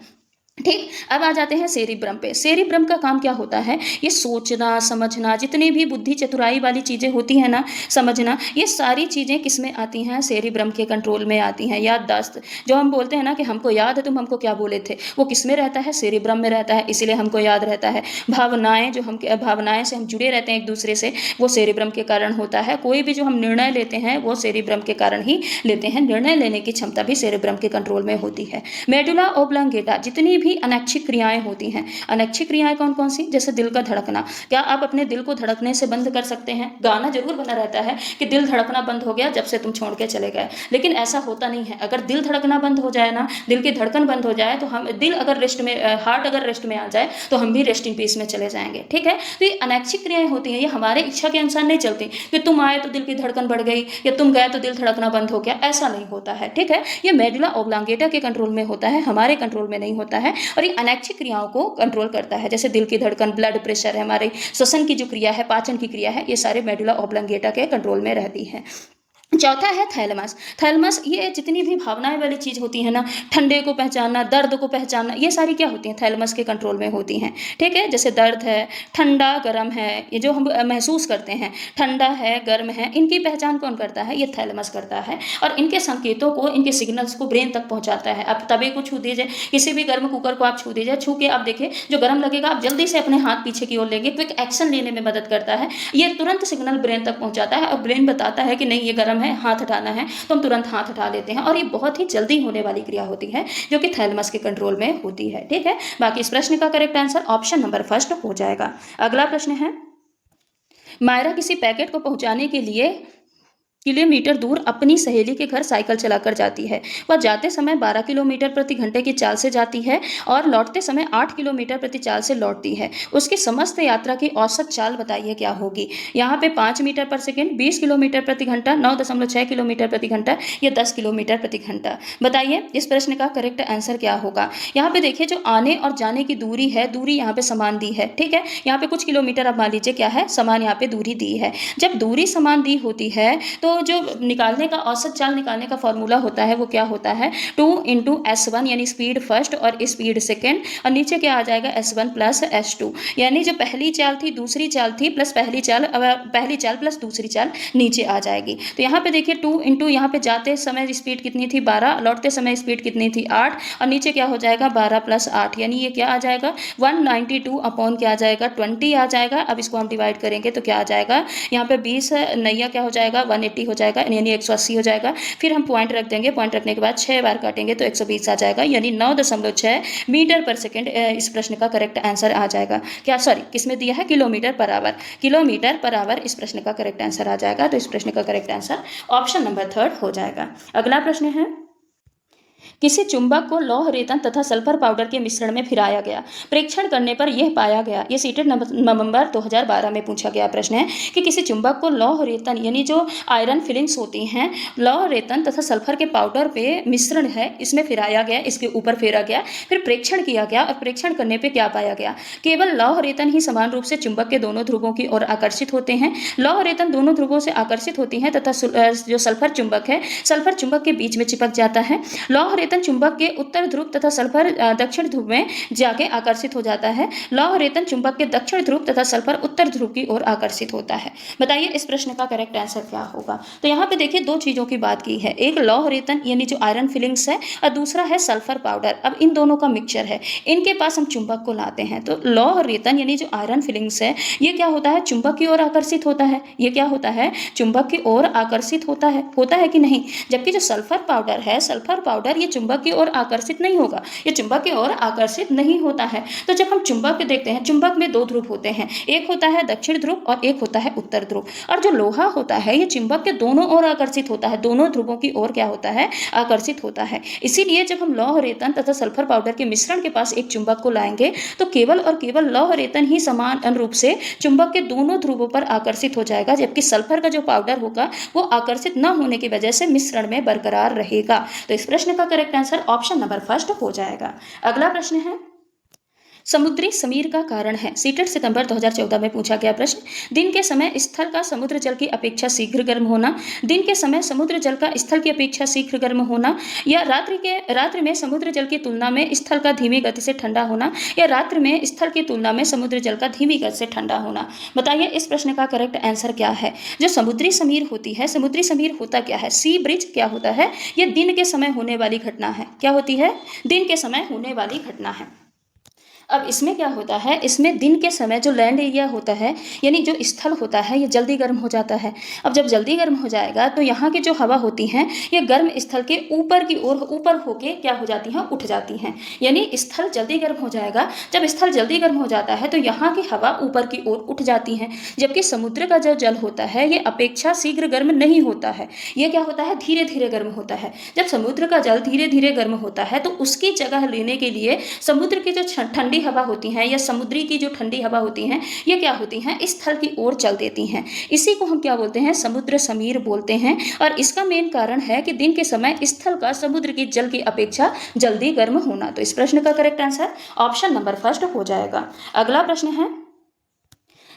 ठीक, अब आ जाते हैं सेरिब्रम पे। सेरिब्रम का काम क्या होता है? ये सोचना, समझना, जितनी भी बुद्धि चतुराई वाली चीजें होती हैं ना, समझना, ये सारी चीजें किस में आती हैं? सेरिब्रम के कंट्रोल में आती हैं। याददाश्त, जो हम बोलते हैं ना कि हमको याद है तुम हमको क्या बोले थे, वो किस में रहता है? सेरिब्रम में रहता है, इसीलिए हमको याद रहता है। भावनाएं, जो हम भावनाएं से हम जुड़े रहते हैं एक दूसरे से, वो सेरिब्रम के कारण होता है। कोई भी जो हम निर्णय लेते हैं वो सेरिब्रम के कारण ही लेते हैं। निर्णय लेने की क्षमता भी सेरिब्रम के कंट्रोल में होती है। मेडुला ऑब्लांगेटा, जितनी भी अनैच्छिक क्रियाएं होती हैं। अनैच्छिक क्रियाएं कौन कौन सी? जैसे दिल का धड़कना। क्या आप अपने दिल को धड़कने से बंद कर सकते हैं? गाना जरूर बना रहता है कि दिल धड़कना बंद हो गया जब से तुम छोड़ के चले गए, लेकिन ऐसा होता नहीं है। अगर दिल धड़कना बंद हो जाए ना, दिल की धड़कन बंद हो जाए, तो हम दिल अगर रेस्ट में, हार्ट अगर रेस्ट में आ जाए तो हम भी रेस्टिंग पीस में चले जाएंगे। ठीक है, तो ये अनैच्छिक क्रियाएं होती हैं, ये हमारे इच्छा के अनुसार नहीं चलती कि तुम आए तो दिल की धड़कन बढ़ गई या तुम गए तो दिल धड़कना बंद हो गया, ऐसा नहीं होता है। ठीक है, ये मेडुला ऑब्लांगेटा के कंट्रोल में होता है, हमारे कंट्रोल में नहीं होता है। और ये अनैच्छिक क्रियाओं को कंट्रोल करता है, जैसे दिल की धड़कन, ब्लड प्रेशर है, हमारे श्वसन की जो क्रिया है, पाचन की क्रिया है, ये सारे मेडुला ऑब्लांगेटा के कंट्रोल में रहती है। चौथा है थैलेमस। थैलेमस ये जितनी भी भावनाएं वाली चीज होती है ना, ठंडे को पहचानना, दर्द को पहचानना, ये सारी क्या होती हैं? थैलेमस के कंट्रोल में होती हैं। ठीक है, जैसे दर्द है, ठंडा गर्म है, ये जो हम महसूस करते हैं, ठंडा है गर्म है, इनकी पहचान कौन करता है? ये थैलेमस करता है। और इनके संकेतों को, इनके सिग्नल्स को ब्रेन तक पहुंचाता है। आप तवे को छू दीजिए, किसी भी गर्म कुकर को आप छू दीजिए, छू के आप देखिए जो गर्म लगेगा आप जल्दी से अपने हाथ पीछे की ओर लेंगे, क्विक एक्शन लेने में मदद करता है। ये तुरंत सिग्नल ब्रेन तक पहुंचाता है और ब्रेन बताता है कि नहीं ये गर्म है, हाथ हटाना है, तो हम तुरंत हाथ हटा लेते हैं। और ये बहुत ही जल्दी होने वाली क्रिया होती है जो कि थैलेमस के कंट्रोल में होती है। ठीक है, बाकी इस प्रश्न का correct answer option number first हो जाएगा। अगला प्रश्न है, मायरा किसी पैकेट को पहुंचाने के लिए किलोमीटर दूर अपनी सहेली के घर साइकिल चलाकर जाती है। वह जाते समय 12 किलोमीटर प्रति घंटे की चाल से जाती है और लौटते समय 8 किलोमीटर प्रति चाल से लौटती है। उसकी समस्त यात्रा की औसत चाल बताइए क्या होगी? यहाँ पे 5 मीटर पर सेकेंड, 20 किलोमीटर प्रति घंटा, 9.6 किलोमीटर प्रति घंटा या 10 किलोमीटर प्रति घंटा। बताइए इस प्रश्न का करेक्ट आंसर क्या होगा? यहाँ पे देखिए जो आने और जाने की दूरी है, दूरी यहाँ पे समान दी है। ठीक है, यहाँ पे कुछ किलोमीटर आप मान लीजिए क्या है, समान यहाँ पे दूरी दी है। जब दूरी समान दी होती है तो जो निकालने का, औसत चाल निकालने का फॉर्मूला होता है वो क्या होता है? 2 × S1 यानी स्पीड फर्स्ट और स्पीड सेकेंड, और नीचे क्या आ जाएगा? S1 + S2, यानी जो पहली चाल थी, दूसरी चाल थी प्लस पहली चाल प्लस दूसरी चाल नीचे आ जाएगी। तो यहाँ पे देखिए 2 × यहाँ पे जाते समय स्पीड कितनी थी? 12, लौटते समय स्पीड कितनी थी? 8, और नीचे क्या हो जाएगा? 12 + 8, यानी ये क्या आ जाएगा? 192 अपॉन क्या आ जाएगा? 20 आ जाएगा। अब इसको हम डिवाइड करेंगे तो क्या आ जाएगा? यहाँ पे 20 नैया क्या हो जाएगा? 180 हो जाएगा, यानी 180 हो जाएगा। फिर हम पॉइंट रख देंगे, पॉइंट रखने के बाद 6 बार काटेंगे तो 120 आ जाएगा, यानी 9.6 मीटर पर सेकेंड इस प्रश्न का करेक्ट आंसर आ जाएगा। क्या, सॉरी, किसमें दिया है? Kilometre per hour. Kilometre per hour इस प्रश्न का करेक्ट आंसर आ जाएगा। तो इस प्रश्न का करेक्ट आंसर ऑप्शन नंबर 3 हो जाएगा। अगला प्रश्न है, किसी चुंबक को लौह रेतन तथा सल्फर पाउडर के मिश्रण में फिराया गया। प्रेक्षण करने पर यह पाया गया, ये सीटेट नवंबर 2012 में पूछा गया प्रश्न है कि किसी चुंबक को लौह रेतन यानी जो आयरन फिलिंग्स होती हैं, लौह रेतन तथा सल्फर के पाउडर पे मिश्रण है, इसमें फिराया गया, इसके ऊपर फेरा गया, फिर प्रेक्षण किया गया और प्रेक्षण करने पर क्या पाया गया? केवल लौह रेतन ही समान रूप से चुंबक के दोनों ध्रुवों की ओर आकर्षित होते हैं। लौह रेतन दोनों ध्रुवों से आकर्षित होती हैं तथा जो सल्फर चुंबक है, सल्फर चुंबक के बीच में चिपक जाता है। लौह रेतन चुंबक के उत्तर ध्रुव तथा सल्फर दक्षिण ध्रुव में जाके आकर्षित हो जाता है। लौह रेतन चुंबक के दक्षिण ध्रुव तथा सल्फर उत्तर ध्रुव की ओर आकर्षित होता है। बताइए इस प्रश्न का करेक्ट आंसर क्या होगा? तो यहाँ पे देखिए दो चीजों की बात की है, एक लौह रेतन यानी जो आयरन फिलिंग्स है और दूसरा है सल्फर पाउडर। अब इन दोनों का मिक्सचर है, इनके पास हम चुंबक को लाते हैं। तो लौह रेतन यानी जो आयरन फिलिंग्स है, ये क्या होता है? चुंबक की ओर आकर्षित होता है। ये क्या होता है? चुंबक की ओर आकर्षित होता है कि नहीं? जबकि जो सल्फर पाउडर है, सल्फर पाउडर ये चुंबक की ओर आकर्षित नहीं होगा, ये चुंबक की ओर आकर्षित नहीं होता है। तो जब हम चुंबक देखते हैं, चुंबक में दो ध्रुव होते हैं, एक होता है दक्षिण ध्रुव और एक होता है उत्तर ध्रुव। और जो लोहा होता है ये चुंबक के दोनों ओर आकर्षित होता है, दोनों ध्रुवों की ओर क्या होता है? आकर्षित होता है। इसीलिए जब हम लौह रेतन तथा सल्फर पाउडर के मिश्रण के पास एक चुंबक को लाएंगे तो केवल और केवल लौह रेतन ही समान रूप से चुंबक के दोनों ध्रुवों पर आकर्षित हो जाएगा, जबकि सल्फर का जो पाउडर होगा वो आकर्षित न होने की वजह से मिश्रण में बरकरार रहेगा। तो इस प्रश्न का correct answer option number first हो जाएगा। अगला प्रश्न है, समुद्री समीर का कारण है। सीटेट सितंबर 2014 में पूछा गया प्रश्न, दिन के समय स्थल का समुद्र जल की अपेक्षा शीघ्र गर्म होना, दिन के समय समुद्र जल का स्थल की अपेक्षा शीघ्र गर्म होना, या रात्रि में समुद्र जल की तुलना में स्थल का धीमी गति से ठंडा होना, या रात्रि में स्थल की तुलना में समुद्र जल का धीमी गति से ठंडा होना। बताइए इस प्रश्न का करेक्ट आंसर क्या है? जो समुद्री समीर होती है, समुद्री समीर होता क्या है? सी ब्रिज क्या होता है? यह दिन के समय होने वाली घटना है। क्या होती है? दिन के समय होने वाली घटना है। अब इसमें क्या होता है, इसमें दिन के समय जो लैंड एरिया होता है यानी जो स्थल होता है ये जल्दी गर्म हो जाता है। अब जब जल्दी गर्म हो जाएगा तो यहाँ की जो हवा होती हैं ये गर्म स्थल के ऊपर की ओर ऊपर होके क्या हो जाती हैं, उठ जाती हैं। यानी स्थल जल्दी गर्म हो जाएगा। जब स्थल जल्दी गर्म हो जाता है तो यहाँ की हवा ऊपर की ओर उठ जाती है, जबकि समुद्र का जो जल होता है ये अपेक्षा शीघ्र गर्म नहीं होता है। ये क्या होता है, धीरे धीरे गर्म होता है। जब समुद्र का जल धीरे धीरे गर्म होता है तो उसकी जगह लेने के लिए समुद्र की जो ठंडी हवा होती हैं या समुद्री की जो ठंडी हवा होती हैं ये क्या होती हैं, स्थल की ओर चल देती हैं। इसी को हम क्या बोलते हैं, समुद्र समीर बोलते हैं। और इसका मेन कारण है कि दिन के समय स्थल का समुद्र के जल की अपेक्षा जल्दी गर्म होना। तो इस प्रश्न का correct answer option number first हो जाएगा। अगला प्रश्न है,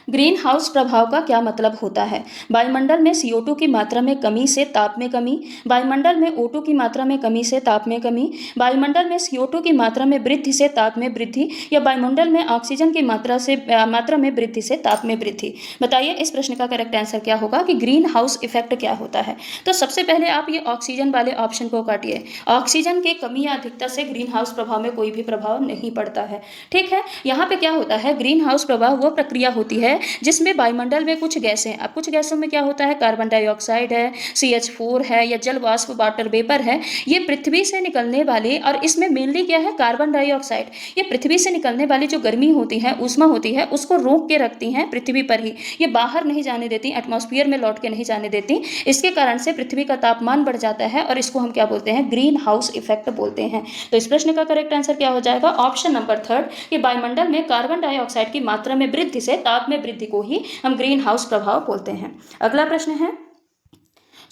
ग्रीन हाउस प्रभाव का क्या मतलब होता है। वायुमंडल में CO2 की मात्रा में कमी से ताप में कमी, वायुमंडल में O2 की मात्रा में कमी से ताप में कमी, वायुमंडल में CO2 की मात्रा में वृद्धि से ताप में वृद्धि, या वायुमंडल में ऑक्सीजन की मात्रा में वृद्धि से ताप में वृद्धि। बताइए इस प्रश्न का करेक्ट आंसर क्या होगा कि ग्रीन हाउस इफेक्ट क्या होता है। तो सबसे पहले आप ये ऑक्सीजन वाले ऑप्शन को काटिए। ऑक्सीजन की कमी या अधिकता से ग्रीन हाउस प्रभाव में कोई भी प्रभाव नहीं पड़ता है। ठीक है, यहाँ पे क्या होता है, ग्रीन हाउस प्रभाव वो प्रक्रिया होती है जिसमें वायुमंडल में कुछ गैसें, अब कुछ गैसों में क्या होता है, कार्बन डाइऑक्साइड है, CH4 है, या जल वाष्प वाटर वेपर है, ये पृथ्वी से निकलने वाले, और इसमें मेनली क्या है, कार्बन डाइऑक्साइड, ये पृथ्वी से निकलने वाली जो गर्मी होती है, ऊष्मा होती है, उसको रोक के रखती हैं पृथ्वी पर ही। ये बाहर नहीं जाने देती, एटमॉस्फेयर में लौट के नहीं जाने देती। इसके कारण से पृथ्वी का तापमान बढ़ जाता है और इसको हम क्या बोलते हैं, ग्रीन हाउस इफेक्ट बोलते हैं। तो इस प्रश्न का करेक्ट आंसर क्या हो जाएगा, ऑप्शन नंबर थर्ड, कि वायुमंडल में कार्बन डाइऑक्साइड की मात्रा में वृद्धि से ताप में वृद्धि को ही हम ग्रीन हाउस प्रभाव बोलते हैं। अगला प्रश्न है,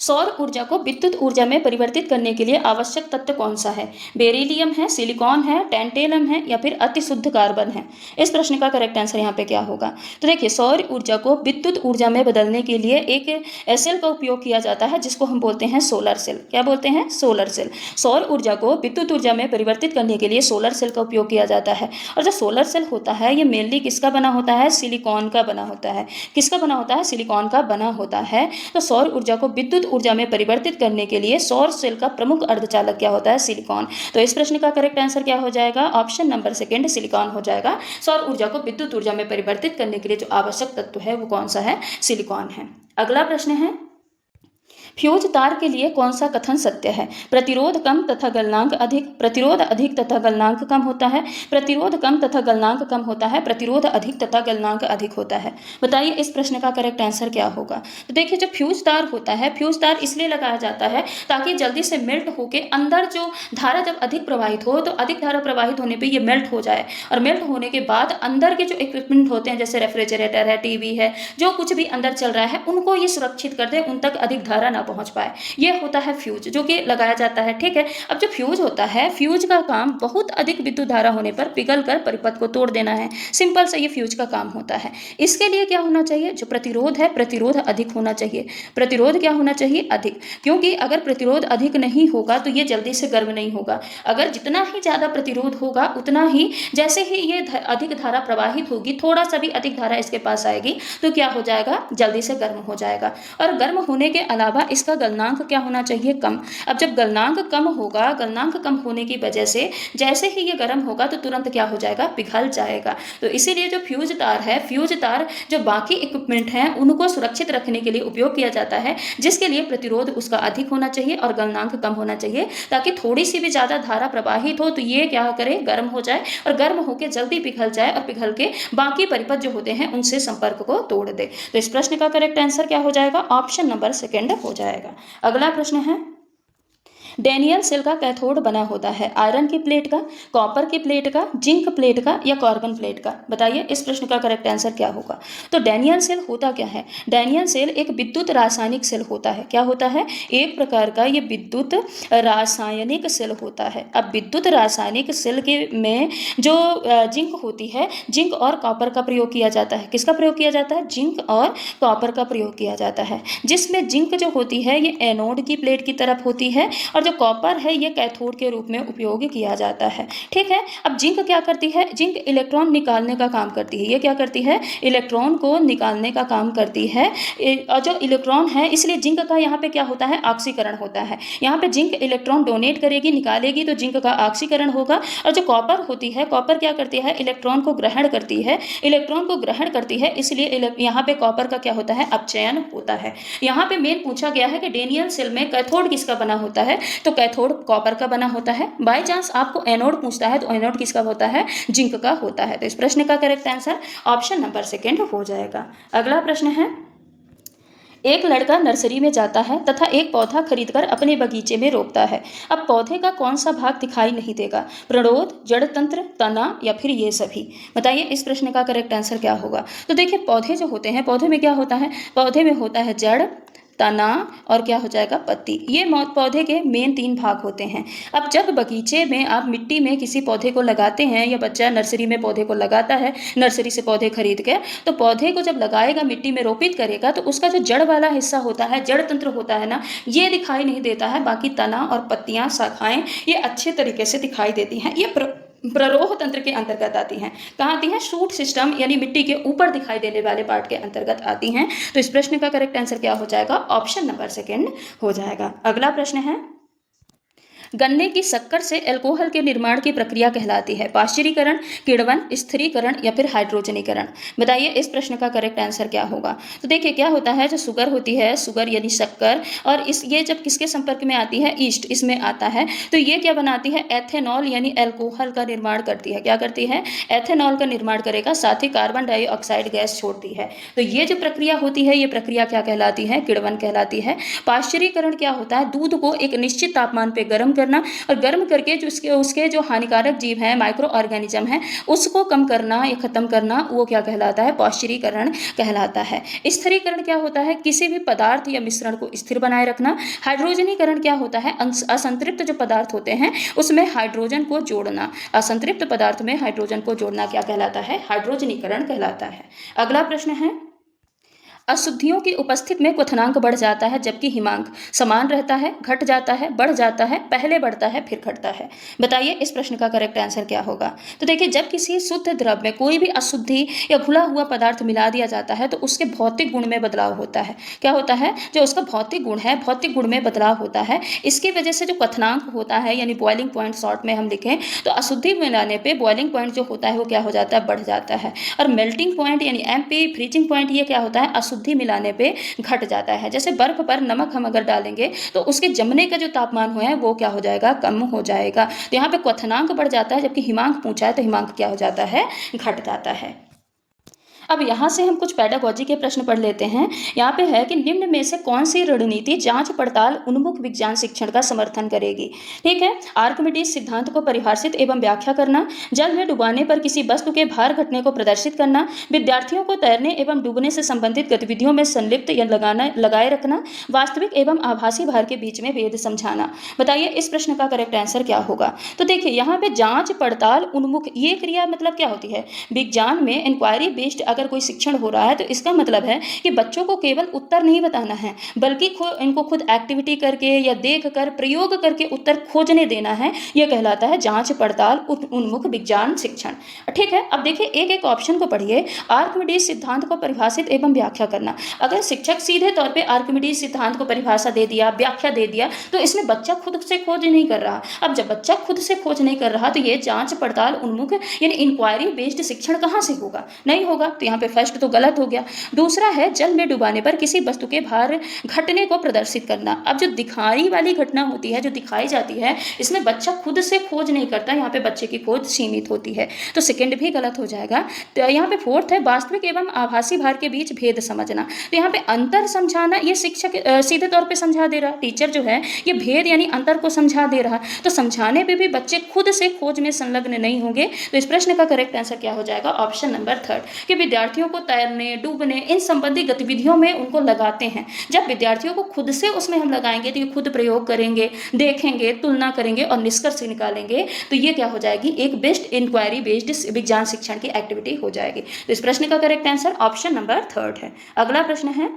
सौर ऊर्जा को विद्युत ऊर्जा में परिवर्तित करने के लिए आवश्यक तत्व कौन सा है। बेरिलियम है, सिलिकॉन है, टेंटेलम है, या फिर अति शुद्ध कार्बन है। इस प्रश्न का करेक्ट आंसर यहाँ पे क्या होगा। तो देखिए, सौर ऊर्जा को विद्युत ऊर्जा में बदलने के लिए एक सेल का उपयोग किया जाता है जिसको हम बोलते हैं सोलर सेल। क्या बोलते हैं, सोलर सेल। सौर ऊर्जा को विद्युत ऊर्जा में परिवर्तित करने के लिए सोलर सेल का उपयोग किया जाता है। और जो सोलर सेल होता है ये मेनली किसका बना होता है, सिलिकॉन का बना होता है। किसका बना होता है, सिलिकॉन का बना होता है। तो सौर ऊर्जा को विद्युत ऊर्जा में परिवर्तित करने के लिए सौर सेल का प्रमुख अर्धचालक क्या होता है, सिलिकॉन। तो इस प्रश्न का करेक्ट आंसर क्या हो जाएगा, ऑप्शन नंबर सेकंड, सिलिकॉन हो जाएगा। सौर ऊर्जा को विद्युत ऊर्जा में परिवर्तित करने के लिए जो आवश्यक तत्व है वो कौन सा है, सिलिकॉन है। अगला प्रश्न है, फ्यूज तार के लिए कौन सा कथन सत्य है। प्रतिरोध कम तथा गलनांक अधिक, प्रतिरोध अधिक तथा गलनांक कम होता है, प्रतिरोध कम तथा गलनांक कम होता है, प्रतिरोध अधिक तथा गलनांक अधिक होता है। बताइए इस प्रश्न का करेक्ट आंसर क्या होगा। तो देखिए, जो फ्यूज तार होता है, फ्यूज तार इसलिए लगाया जाता है ताकि जल्दी से मेल्ट होके अंदर जो धारा जब अधिक प्रवाहित हो तो अधिक धारा प्रवाहित होने पर ये मेल्ट हो जाए, और मेल्ट होने के बाद अंदर के जो इक्विपमेंट होते हैं जैसे रेफ्रिजरेटर है, टीवी है, जो कुछ भी अंदर चल रहा है उनको ये सुरक्षित कर दे, उन तक अधिक धारा ना पहुंच पाए। ये होता है फ्यूज, जो कि लगाया जाता है। ठीक है, अब जो फ्यूज होता है, फ्यूज का काम बहुत अधिक विद्युत धारा होने पर पिघल कर परिपथ को तोड़ देना है। सिंपल से ये फ्यूज का काम होता है। इसके लिए क्या होना चाहिए, जो प्रतिरोध है, प्रतिरोध अधिक होना चाहिए। प्रतिरोध क्या होना चाहिए, अधिक, क्योंकि अगर प्रतिरोध अधिक नहीं होगा तो ये जल्दी से गर्म नहीं होगा। अगर जितना ही ज्यादा प्रतिरोध होगा उतना ही, जैसे ही ये अधिक धारा प्रवाहित होगी, थोड़ा सा भी अधिक धारा इसके पास आएगी तो क्या हो जाएगा, जल्दी से गर्म हो जाएगा। और गर्म होने के अलावा इसका गलनांक क्या होना चाहिए, कम। अब जब गलनांक कम होगा, गलनांक कम होने की वजह से जैसे ही ये गर्म होगा तो तुरंत क्या हो जाएगा, पिघल जाएगा। तो इसीलिए जो फ्यूज तार है, फ्यूज तार जो बाकी इक्विपमेंट हैं उनको सुरक्षित रखने के लिए उपयोग किया जाता है, जिसके लिए प्रतिरोध उसका अधिक होना चाहिए और गलनांक कम होना चाहिए, ताकि थोड़ी सी भी ज्यादा धारा प्रवाहित हो तो ये क्या करे, गर्म हो जाए, और गर्म होकर जल्दी पिघल जाए और पिघल के बाकी परिपथ जो होते हैं उनसे संपर्क को तोड़ दे। तो इस प्रश्न का करेक्ट आंसर क्या हो जाएगा, ऑप्शन नंबर सेकंड हो जाएगा। अगला प्रश्न है, डैनियल सेल का कैथोड बना होता है आयरन की प्लेट का, कॉपर की प्लेट का, जिंक प्लेट का, या कार्बन प्लेट का। बताइए इस प्रश्न का करेक्ट आंसर क्या होगा। तो डैनियल सेल होता क्या है, डैनियल सेल एक विद्युत रासायनिक सेल होता है। क्या होता है, एक प्रकार का ये विद्युत रासायनिक सेल होता है। अब विद्युत रासायनिक सेल के में जो जिंक होती है, जिंक और कॉपर का प्रयोग किया जाता है। किसका प्रयोग किया जाता है, जिंक और कॉपर का प्रयोग किया जाता है, जिसमें जिंक जो होती है ये एनोड की प्लेट की तरफ होती है, और जो कॉपर है ये कैथोड के रूप में उपयोग किया जाता है। ठीक है, अब जिंक क्या करती है? जिंक इलेक्ट्रॉन निकालने का काम करती है। ये क्या करती है? इलेक्ट्रॉन को निकालने का काम करती है। और जो इलेक्ट्रॉन है, इसलिए जिंक का यहाँ पे क्या होता है? ऑक्सीकरण होता है। यहाँ पे जिंक इलेक्ट्रॉन डोनेट करेगी, निकालेगी, तो जिंक का ऑक्सीकरण होगा। और जो कॉपर होती है, कॉपर क्या करती है? इलेक्ट्रॉन को ग्रहण करती है। इलेक्ट्रॉन को ग्रहण करती है, इसलिए यहाँ पे कॉपर का क्या होता है? अपचयन होता है। यहाँ पे मेन पूछा गया है कि डेनियल सेल में कैथोड किसका बना होता है, तो कैथोड कॉपर का बना होता है। बाय चांस आपको एनोड पूछता है तो एनोड किसका होता है? जिंक का होता है। तो इस प्रश्न का correct answer option number second हो जाएगा। अगला प्रश्न है, एक लड़का नर्सरी में जाता है तथा एक पौधा खरीदकर अपने बगीचे में रोपता है। अब पौधे का कौन सा भाग दिखाई नहीं देगा? प्रणोद, जड़ तंत्र, तना या फिर ये सभी? बताइए इस प्रश्न का करेक्ट आंसर क्या होगा। तो देखिए, पौधे जो होते हैं, पौधे में क्या होता है? पौधे में होता है जड़, तना और क्या हो जाएगा? पत्ती। ये पौधे के मेन 3 भाग होते हैं। अब जब बगीचे में आप मिट्टी में किसी पौधे को लगाते हैं, या बच्चा नर्सरी में पौधे को लगाता है, नर्सरी से पौधे खरीद के, तो पौधे को जब लगाएगा, मिट्टी में रोपित करेगा, तो उसका जो जड़ वाला हिस्सा होता है, जड़ तंत्र होता है ना, ये दिखाई नहीं देता है। बाकी तना और पत्तियां, शाखाएं, ये अच्छे तरीके से दिखाई देती हैं। ये प्ररोह तंत्र के अंतर्गत आती हैं। कहाँ आती हैं? शूट सिस्टम, यानी मिट्टी के ऊपर दिखाई देने वाले पार्ट के अंतर्गत आती हैं। तो इस प्रश्न का करेक्ट आंसर क्या हो जाएगा? ऑप्शन नंबर सेकंड हो जाएगा। अगला प्रश्न है, गन्ने की शक्कर से अल्कोहल के निर्माण की प्रक्रिया कहलाती है? पाश्चुरीकरण, किण्वन, स्थिरीकरण या फिर हाइड्रोजनीकरण? बताइए इस प्रश्न का करेक्ट आंसर क्या होगा। तो देखिए, क्या होता है, जो शुगर होती है, शुगर यानी शक्कर, और ये जब किसके संपर्क में आती है? ईस्ट, इसमें आता है, तो ये क्या बनाती है? एथेनॉल यानी अल्कोहल का निर्माण करती है। क्या करती है? एथेनॉल का निर्माण करेगा, साथ ही कार्बन डाइऑक्साइड गैस छोड़ती है। तो ये जो प्रक्रिया होती है, ये प्रक्रिया क्या कहलाती है? किण्वन कहलाती है। पाश्चुरीकरण क्या होता है? दूध को एक निश्चित तापमान पर गर्म करना, और गर्म करके जो उसके जो हानिकारक जीव हैं, माइक्रो ऑर्गेनिज्म हैं, उसको कम करना या खत्म करना, वो क्या कहलाता है? पाश्चुरीकरण कहलाता है। स्थिरीकरण क्या होता है? किसी भी पदार्थ या मिश्रण को स्थिर बनाए रखना। हाइड्रोजनीकरण क्या होता है? असंतृप्त जो पदार्थ होते हैं उसमें हाइड्रोजन को जोड़ना। असंतृप्त पदार्थ में हाइड्रोजन को जोड़ना क्या कहलाता है? हाइड्रोजनीकरण कहलाता है। अगला प्रश्न है, अशुद्धियों की उपस्थिति में क्वथनांक बढ़ जाता है जबकि हिमांक समान रहता है, घट जाता है, बढ़ जाता है, पहले बढ़ता है फिर घटता है? बताइए इस प्रश्न का करेक्ट आंसर क्या होगा। तो देखिए, जब किसी शुद्ध द्रव में कोई भी अशुद्धि या घुला हुआ पदार्थ मिला दिया जाता है तो उसके भौतिक गुण में बदलाव होता है। क्या होता है? जो उसका भौतिक गुण है, भौतिक गुण में बदलाव होता है। इसकी वजह से जो क्वथनांक होता है, यानी बॉइलिंग पॉइंट शॉर्ट में हम लिखें तो अशुद्धि मिलाने पर बॉइलिंग पॉइंट जो होता है वो क्या हो जाता है? बढ़ जाता है। और मेल्टिंग पॉइंट यानी MP, फ्रीजिंग पॉइंट, ये क्या होता है? अशुद्धि मिलाने पे घट जाता है। जैसे बर्फ पर नमक हम अगर डालेंगे तो उसके जमने का जो तापमान है वो क्या हो जाएगा? कम हो जाएगा। तो यहाँ पे क्वथनांक बढ़ जाता है, जबकि हिमांक पूछा है तो हिमांक क्या हो जाता है? घट जाता है। अब यहाँ से हम कुछ पेडागोजी के प्रश्न पढ़ लेते हैं। यहाँ पे है कि निम्न में से कौन सी रणनीति जांच पड़ताल उन्मुख विज्ञान शिक्षण का समर्थन करेगी? ठीक है, आर्किमिडीज सिद्धांत को परिभाषित एवं व्याख्या करना, जल में डुबाने पर किसी वस्तु के भार घटने को प्रदर्शित करना, विद्यार्थियों को तैरने एवं डूबने से संबंधित गतिविधियों में संलिप्त या लगाए रखना, वास्तविक एवं आभासी भार के बीच में भेद समझाना। बताइए इस प्रश्न का करेक्ट आंसर क्या होगा। तो देखिए, यहाँ पे जांच पड़ताल उन्मुख, ये क्रिया मतलब क्या होती है? विज्ञान में इंक्वायरी बेस्ड अगर कोई शिक्षण हो रहा है तो इसका मतलब है कि बच्चों को केवल उत्तर नहीं बताना है, बल्कि इनको खुद एक्टिविटी करके या देख कर, प्रयोग करके उत्तर खोजने देना है। यह कहलाता है जांच पड़ताल उन्मुख विज्ञान शिक्षण। ठीक है, अब देखिए एक एक ऑप्शन को पढ़िए। आर्किमिडीज सिद्धांत को परिभाषित एवं व्याख्या करना। अगर शिक्षक सीधे तौर पे आर्किमिडीज सिद्धांत को परिभाषा दे दिया, व्याख्या दे दिया, तो इसमें बच्चा खुद से खोज नहीं कर रहा। अब जब बच्चा खुद से खोज नहीं कर रहा तो ये जांच पड़ताल उन्मुख यानी इंक्वायरी बेस्ड शिक्षण कहाँ से होगा? नहीं होगा। तो यहाँ पे फर्स्ट तो गलत हो गया। दूसरा है जल में डुबाने पर किसी वस्तु के भार घटने को प्रदर्शित करना। अब जो दिखाई वाली घटना होती है, जो दिखाई जाती है, इसमें बच्चा खुद से खोज नहीं करता, यहाँ पे बच्चे की खोज सीमित होती है, तो सेकंड भी गलत हो जाएगा। तो यहाँ पे फोर्थ है वास्तविक एवं आभासी भार के बीच भेद समझना। तो यहाँ पे अंतर समझाना, ये शिक्षक सीधे तौर पे समझा दे रहा, टीचर जो है ये भेद यानी अंतर को समझा दे रहा, तो समझाने पे भी बच्चे खुद से खोज में संलग्न नहीं होंगे। तो इस प्रश्न का करेक्ट आंसर क्या हो जाएगा? ऑप्शन नंबर थर्ड, कि विद्यार्थियों को तैरने, डूबने, इन संबंधी गतिविधियों में उनको लगाते हैं। जब विद्यार्थियों को खुद से उसमें हम लगाएंगे तो ये खुद प्रयोग करेंगे, देखेंगे, तुलना करेंगे और निष्कर्ष निकालेंगे, तो ये क्या हो जाएगी? एक बेस्ट इंक्वायरी बेस्ड विज्ञान शिक्षण की एक्टिविटी हो जाएगी। तो इस प्रश्न का correct answer option number third है। अगला प्रश्न है,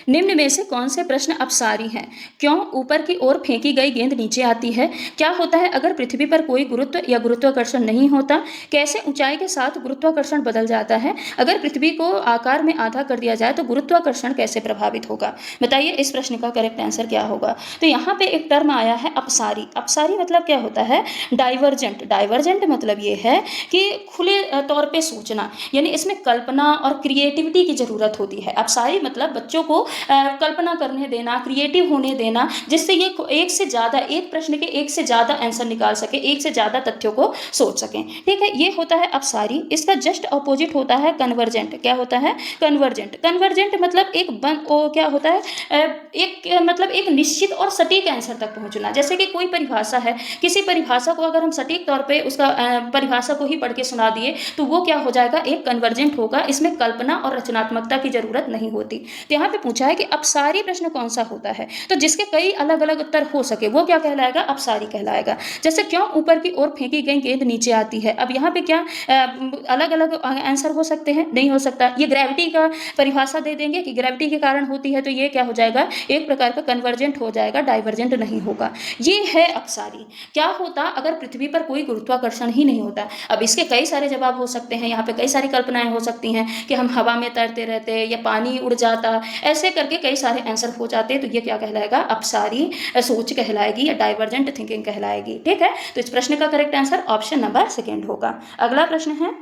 निम्न में से कौन से प्रश्न अपसारी हैं? क्यों ऊपर की ओर फेंकी गई गेंद नीचे आती है? क्या होता है अगर पृथ्वी पर कोई गुरुत्व या गुरुत्वाकर्षण नहीं होता? कैसे ऊंचाई के साथ गुरुत्वाकर्षण बदल जाता है? अगर पृथ्वी को आकार में आधा कर दिया जाए तो गुरुत्वाकर्षण कैसे प्रभावित होगा? बताइए इस प्रश्न का करेक्ट आंसर क्या होगा? तो यहाँ पे एक टर्म आया है अपसारी। अपसारी मतलब क्या होता है? डाइवर्जेंट। डाइवर्जेंट मतलब ये है कि खुले तौर पे सोचना, यानी इसमें कल्पना और क्रिएटिविटी की जरूरत होती है। अपसारी मतलब बच्चों को कल्पना करने देना, क्रिएटिव होने देना, जिससे ये एक से ज़्यादा, एक प्रश्न के एक से ज़्यादा आंसर निकाल सके, एक से ज़्यादा तथ्यों को सोच सकें। ठीक है, ये होता है अपसारी। इसका जस्ट अपोजिट होता है कन्वर्जेंट। क्या होता है? कन्वर्जेंट। कन्वर्जेंट मतलब क्या होता है? एक निश्चित और सटीक आंसर तक पहुंचना। जैसे कि कोई परिभाषा है, किसी परिभाषा को अगर हम सटीक तौर पे उसका परिभाषा को ही पढ़ के सुना दिए तो वो क्या हो जाएगा? एक कन्वर्जेंट होगा। इसमें कल्पना और रचनात्मकता की जरूरत नहीं होती। तो यहाँ पे पूछा है कि अपसारी प्रश्न कौन सा होता है, तो जिसके कई अलग अलग उत्तर हो सके वो क्या कहलाएगा? अपसारी कहलाएगा। जैसे क्यों ऊपर की ओर फेंकी गई गेंद नीचे आती है? अब यहाँ पे क्या अलग अलग आंसर हो सकते हैं? नहीं हो सकता। ये ग्रेविटी का परिभाषा दे देंगे कि ग्रेविटी के कारण होती है, तो ये क्या हो जाएगा? एक प्रकार का कन्वर्जेंट हो जाएगा, डाइवर्जेंट नहीं होगा। ये है अपसारी। क्या होता अगर पृथ्वी पर कोई गुरुत्वाकर्षण ही नहीं होता? अब इसके कई सारे जवाब हो सकते हैं। यहाँ पे कई सारी कल्पनाएं हो सकती हैं कि हम हवा में तैरते रहते या पानी उड़ जाता, ऐसे करके कई सारे आंसर हो जाते। तो ये क्या कहलाएगा? अपसारी सोच कहलाएगी या डाइवर्जेंट थिंकिंग कहलाएगी। ठीक है, तो इस प्रश्न का correct answer option number second होगा। अगला प्रश्न है,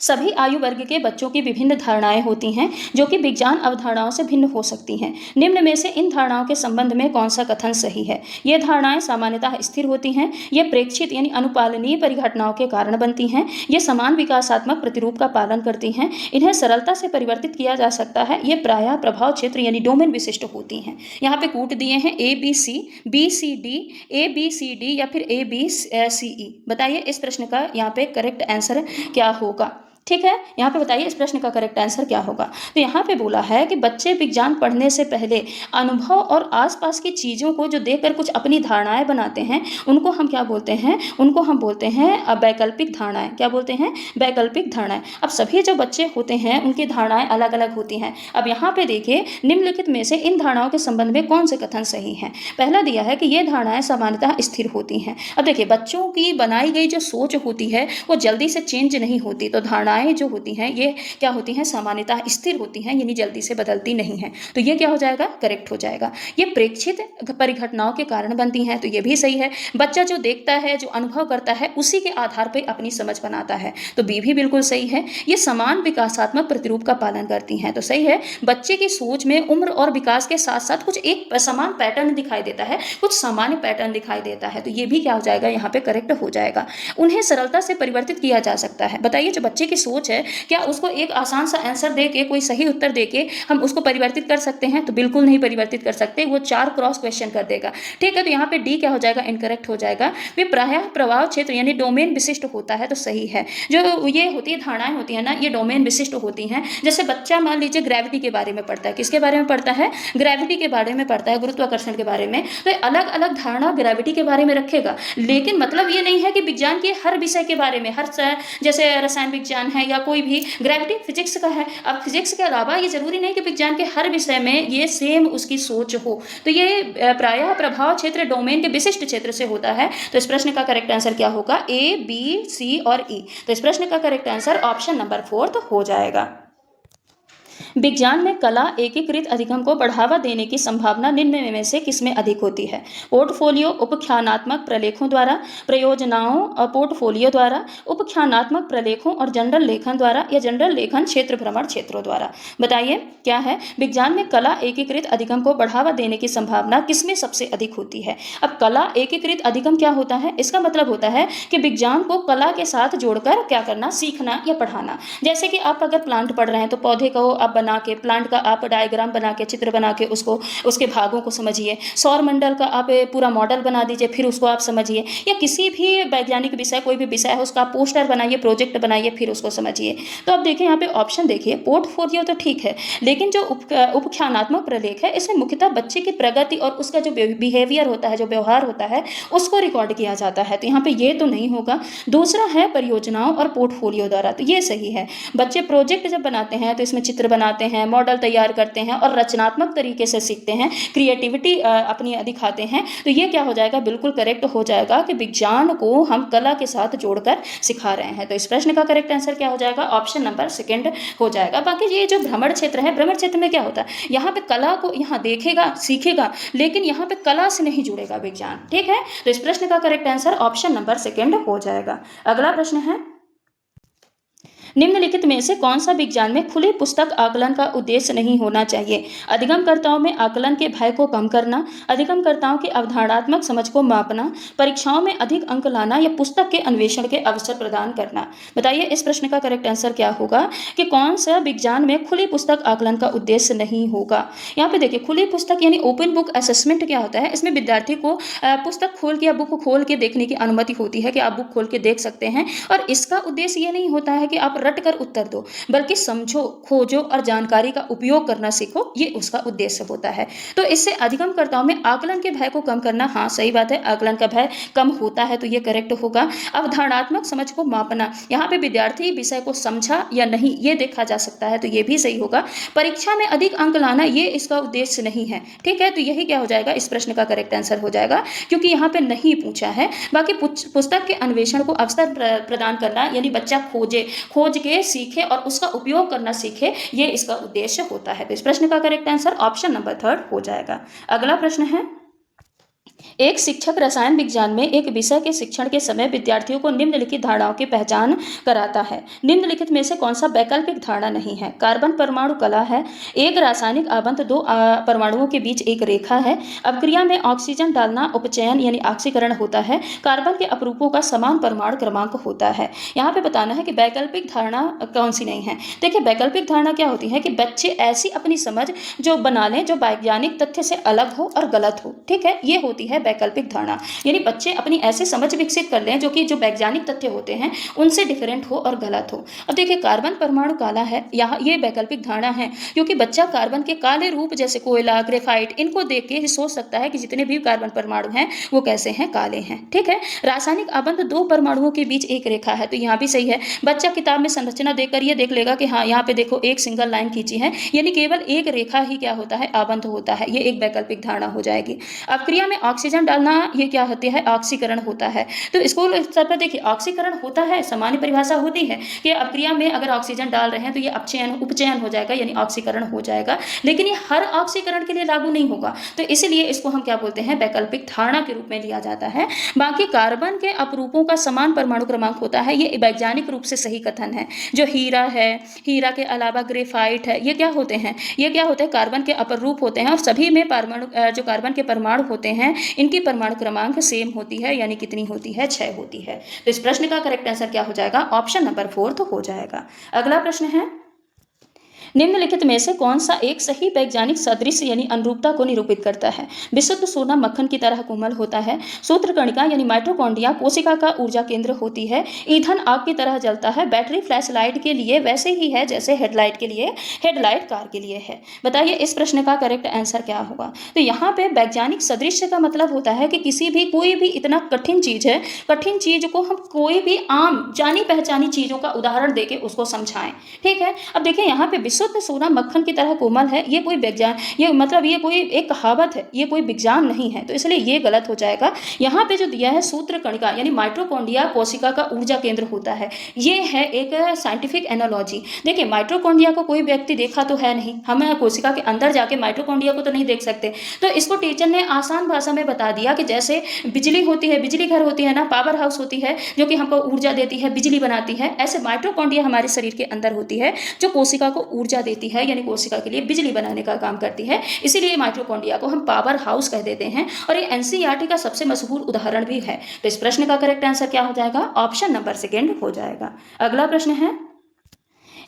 सभी आयु वर्ग के बच्चों की विभिन्न धारणाएं होती हैं जो कि विज्ञान अवधारणाओं से भिन्न हो सकती हैं। निम्न में से इन धारणाओं के संबंध में कौन सा कथन सही है? ये धारणाएं सामान्यतः स्थिर होती हैं, ये प्रेक्षित यानी अनुपालनीय परिघटनाओं के कारण बनती हैं, ये समान विकासात्मक प्रतिरूप का पालन करती हैं, इन्हें सरलता से परिवर्तित किया जा सकता है, ये प्रायः प्रभाव क्षेत्र यानी डोमेन विशिष्ट होती हैं। यहाँ पे कूट दिए हैं ABC, BCD, ABCD या फिर ABCE। बताइए इस प्रश्न का यहाँ पे करेक्ट आंसर क्या होगा? ठीक है, यहाँ पे बताइए इस प्रश्न का करेक्ट आंसर क्या होगा? तो यहाँ पे बोला है कि बच्चे विज्ञान पढ़ने से पहले अनुभव और आसपास की चीज़ों को जो देखकर कुछ अपनी धारणाएं बनाते हैं, उनको हम क्या बोलते हैं? उनको हम बोलते हैं वैकल्पिक धारणाएं। क्या बोलते हैं? वैकल्पिक धारणाएं। अब सभी जो बच्चे होते हैं उनकी धारणाएं अलग अलग होती हैं। अब यहाँ पे देखिए निम्नलिखित में से इन धारणाओं के संबंध में कौन से कथन सही हैं? पहला दिया है कि ये धारणाएं सामान्यतः स्थिर होती हैं। अब देखिए बच्चों की बनाई गई जो सोच होती है वो जल्दी से चेंज नहीं होती, तो धारणाएं जो होती हैं ये क्या होती हैं? सामान्यतः स्थिर होती हैं, यानी जल्दी से बदलती नहीं हैं। तो ये क्या हो जाएगा? करेक्ट हो जाएगा। ये प्रेक्षित परिघटनाओं के कारण बनती हैं, तो ये भी सही है। बच्चा जो देखता है, जो अनुभव करता है, उसी के आधार पर अपनी समझ बनाता है, तो बी भी बिल्कुल सही है। ये समान विकासात्मक प्रतिरूप का पालन करती हैं, तो सही है। बच्चे की सोच में उम्र और विकास के साथ साथ कुछ एक समान पैटर्न दिखाई देता है, कुछ सामान्य पैटर्न दिखाई देता है, तो ये भी क्या हो जाएगा? यहाँ पे करेक्ट हो जाएगा। उन्हें सरलता से परिवर्तित किया जा सकता है। बताइए जो बच्चे की सोच है, क्या उसको एक आसान सा आंसर देके, कोई सही उत्तर देके हम उसको परिवर्तित कर सकते हैं? तो बिल्कुल नहीं परिवर्तित कर सकते, वो 4 क्रॉस क्वेश्चन कर देगा। ठीक है, तो यहाँ पे डी क्या हो जाएगा? इनकरेक्ट हो जाएगा। वे प्रायः प्रभाव क्षेत्र यानी डोमेन विशिष्ट होता है, तो सही है। जो ये होती है धारणाएं होती है ना, ये डोमेन विशिष्ट होती हैं। जैसे बच्चा मान लीजिए ग्रेविटी के बारे में पढ़ता है, किसके बारे में पढ़ता है? ग्रेविटी के बारे में पढ़ता है, गुरुत्वाकर्षण के बारे में, तो अलग अलग धारणा ग्रेविटी के बारे में रखेगा। लेकिन मतलब ये नहीं है कि विज्ञान के हर विषय के बारे में, हर जैसे रसायन विज्ञान है या कोई भी, ग्रेविटी फिजिक्स का है। अब फिजिक्स के अलावा ये जरूरी नहीं कि विज्ञान के हर विषय में ये सेम उसकी सोच हो, तो ये प्रायः प्रभाव क्षेत्र डोमेन के विशिष्ट क्षेत्र से होता है। तो इस प्रश्न का करेक्ट आंसर क्या होगा? A, B, C और E। तो इस प्रश्न का करेक्ट आंसर ऑप्शन नंबर 4 हो जाएगा। विज्ञान में कला एकीकृत अधिगम को बढ़ावा देने की संभावना निम्न में से किसमें अधिक होती है? पोर्टफोलियो उपख्यानात्मक प्रलेखों द्वारा, प्रयोजनाओं और पोर्टफोलियो द्वारा, उपख्यानात्मक प्रलेखों और जनरल लेखन द्वारा, या जनरल लेखन क्षेत्र भ्रमण क्षेत्रों द्वारा? बताइए क्या है? विज्ञान में कला एकीकृत अधिगम को बढ़ावा देने की संभावना किसमें सबसे अधिक होती है? अब कला एकीकृत अधिगम क्या होता है? इसका मतलब होता है कि विज्ञान को कला के साथ जोड़कर क्या करना? सीखना या पढ़ाना। जैसे कि आप अगर प्लांट पढ़ रहे हैं तो पौधे को आप बना के, प्लांट का आप डायग्राम बना के, चित्र बना के उसको, उसके भागों को समझिए। सौर मंडल का आप पूरा मॉडल बना दीजिए, फिर उसको आप समझिए। या किसी भी वैज्ञानिक विषय, कोई भी विषय है, उसका पोस्टर बनाइए, प्रोजेक्ट बनाइए, फिर उसको समझिए। तो अब देखिए यहाँ पे ऑप्शन देखिए, पोर्टफोलियो तो ठीक है, लेकिन जो उपख्यानात्मक प्रलेख है इसमें मुख्यतः बच्चे की प्रगति और उसका जो बिहेवियर होता है, जो व्यवहार होता है, उसको रिकॉर्ड किया जाता है, तो यहाँ पे ये तो नहीं होगा। दूसरा है परियोजनाओं और पोर्टफोलियो द्वारा, तो ये सही है। बच्चे प्रोजेक्ट जब बनाते हैं तो इसमें चित्र बनाते बनाते हैं, मॉडल तैयार करते हैं और रचनात्मक तरीके से सीखते हैं, क्रिएटिविटी अपनी दिखाते हैं, तो ये क्या हो जाएगा, बिल्कुल करेक्ट हो जाएगा कि विज्ञान को हम कला के साथ जोड़कर सिखा रहे हैं। तो इस प्रश्न का करेक्ट आंसर क्या हो जाएगा, ऑप्शन नंबर सेकंड हो जाएगा। बाकी ये जो भ्रमण क्षेत्र है, भ्रमण क्षेत्र में क्या होता है, यहाँ पे कला को यहाँ देखेगा, सीखेगा, लेकिन यहाँ पे कला से नहीं जुड़ेगा विज्ञान। ठीक है, तो इस प्रश्न का correct answer option number second हो जाएगा। अगला प्रश्न है, निम्नलिखित में से कौन सा विज्ञान में खुली पुस्तक आकलन का उद्देश्य नहीं होना चाहिए। अधिगमकर्ताओं में आकलन के भय को कम करना, अधिगमकर्ताओं की अवधारणात्मक समझ को मापना, परीक्षाओं में अधिक अंक लाना या पुस्तक के अन्वेषण के अवसर प्रदान करना। बताइए इस प्रश्न का करेक्ट आंसर क्या होगा कि कौन सा विज्ञान में खुली पुस्तक आकलन का उद्देश्य नहीं होगा। यहाँ पे देखिए, खुली पुस्तक यानी ओपन बुक असेसमेंट क्या होता है, इसमें विद्यार्थी को पुस्तक खोल के या बुक खोल के देखने की अनुमति होती है कि आप बुक खोल के देख सकते हैं, और इसका उद्देश्य ये नहीं होता है कि आप रट कर उत्तर दो, बल्कि समझो, खोजो और जानकारी का उपयोग करना सीखो, ये उसका उद्देश्य होता है। तो इससे अधिगमकर्ताओं में आकलन के भय को कम करना, हाँ सही बात है, आकलन का भय कम होता है, तो ये करेक्ट होगा। अवधारणात्मक समझ को मापना, यहाँ पे विद्यार्थी विषय को समझा या नहीं ये देखा जा सकता है, तो ये भी सही होगा। परीक्षा में अधिक अंक लाना, ये इसका उद्देश्य नहीं है। ठीक है, तो यही क्या हो जाएगा, इस प्रश्न का करेक्ट आंसर हो जाएगा, क्योंकि यहाँ पे नहीं पूछा है। बाकी पुस्तक के अन्वेषण को अवसर प्रदान करना, यानी बच्चा खोज के सीखे और उसका उपयोग करना सीखे, ये इसका उद्देश्य होता है। तो इस प्रश्न का correct answer option number third हो जाएगा। अगला प्रश्न है, एक शिक्षक रसायन विज्ञान में एक विषय के शिक्षण के समय विद्यार्थियों को निम्नलिखित धारणाओं की पहचान कराता है। निम्नलिखित में से कौन सा वैकल्पिक धारणा नहीं है। कार्बन परमाणु कला है, एक रासायनिक आबंध दो परमाणुओं के बीच एक रेखा है, अपक्रिया में ऑक्सीजन डालना उपचयन यानी ऑक्सीकरण होता है, कार्बन के अपरूपों का समान परमाणु क्रमांक होता है। यहाँ पे बताना है कि वैकल्पिक धारणा कौन सी नहीं है। देखिए, वैकल्पिक धारणा क्या होती है कि बच्चे ऐसी अपनी समझ जो बना लें जो वैज्ञानिक तथ्य से अलग हो और गलत हो। ठीक है, ये होती है वैकल्पिक धारणा, यानी बच्चे अपनी ऐसी समझ विकसित कर लें जो कि जो वैज्ञानिक तथ्य होते हैं उनसे डिफरेंट हो और गलत हो। अब देखिए, कार्बन परमाणु काला है, यहाँ ये वैकल्पिक धारणा है, क्योंकि बच्चा कार्बन के काले रूप जैसे कोयला, ग्रेफाइट, इनको देख के सोच सकता है कि जितने भी कार्बन परमाणु हैं वो कैसे हैं, काले हैं। ठीक है, रासायनिक आबंध दो परमाणुओं के बीच एक रेखा है, तो यहाँ भी सही है। बच्चा किताब में संरचना देखकर ये देख लेगा कि हाँ यहाँ पे देखो एक सिंगल लाइन खींची है, यानी केवल एक रेखा ही क्या होता है, आबंध होता है, ये एक वैकल्पिक धारणा हो जाएगी। अपक्रिया में ऑक्सीजन डालना, ये क्या होती है, ऑक्सीकरण होता है। तो स्कूल स्तर पर देखिए ऑक्सीकरण होता है, सामान्य परिभाषा होती है कि अपक्रिया में अगर ऑक्सीजन डाल रहे हैं तो ये उपचयन हो जाएगा, यानी ऑक्सीकरण हो जाएगा, लेकिन ये हर ऑक्सीकरण के लिए लागू नहीं होगा, तो इसलिए इसको हम क्या बोलते हैं, वैकल्पिक धारणा के रूप में लिया जाता है। बाकी कार्बन के अपरूपों का समान परमाणु क्रमांक होता है, ये वैज्ञानिक रूप से सही कथन है। जो हीरा है, हीरा के अलावा ग्रेफाइट है, ये क्या होते हैं, ये क्या होते हैं, कार्बन के अपरूप होते हैं, और सभी में परमाणु जो कार्बन के परमाणु होते हैं इनकी परमाणु क्रमांक सेम होती है, यानी कितनी होती है, 6 होती है। तो इस प्रश्न का करेक्ट आंसर क्या हो जाएगा, ऑप्शन नंबर 4 हो जाएगा। अगला प्रश्न है, निम्नलिखित में से कौन सा एक सही वैज्ञानिक सदृश्य यानी अनुरूपता को निरूपित करता है। विशुद्ध सोना मक्खन की तरह कोमल होता है, सूत्रकणिका यानी माइटोकॉन्ड्रिया कोशिका का ऊर्जा केंद्र होती है, ईंधन आग की तरह जलता है, बैटरी फ्लैश लाइट के लिए वैसे ही है जैसे हेडलाइट के लिए, हेडलाइट कार के लिए है। बताइए इस प्रश्न का करेक्ट आंसर क्या होगा। तो यहाँ पे वैज्ञानिक सदृश्य का मतलब होता है कि किसी भी कोई भी इतना कठिन चीज है, कठिन चीज को हम कोई भी आम जानी पहचानी चीजों का उदाहरण देके उसको समझाएं। ठीक है, अब देखिए यहाँ पे विशुद्ध सोना मक्खन की तरह कोमल है, ये कोई विज्ञान, ये मतलब ये कोई एक कहावत है, ये कोई विज्ञान नहीं है, तो इसलिए ये गलत हो जाएगा। यहाँ पे जो दिया है सूत्र कणिका यानी माइटोकॉन्ड्रिया कोशिका का ऊर्जा केंद्र होता है, ये है एक साइंटिफिक एनालॉजी। देखिए माइटोकॉन्ड्रिया को कोई व्यक्ति देखा तो है नहीं, हम कोशिका के अंदर जाके माइटोकॉन्ड्रिया को तो नहीं देख सकते, तो इसको टीचर ने आसान भाषा में बता दिया कि जैसे बिजली होती है, बिजली घर होती है ना, पावर हाउस होती है जो कि हमको ऊर्जा देती है, बिजली बनाती है, ऐसे माइटोकॉन्ड्रिया हमारे शरीर के अंदर होती है जो कोशिका को ऊर्जा देती है, यानी कोशिका के लिए बिजली बनाने का काम करती है। इसीलिए माइटोकॉन्ड्रिया को हम पावर हाउस कह देते हैं, और ये एनसीईआरटी का सबसे मशहूर उदाहरण भी है। तो इस प्रश्न का करेक्ट आंसर क्या हो जाएगा, ऑप्शन नंबर 2 हो जाएगा। अगला प्रश्न है,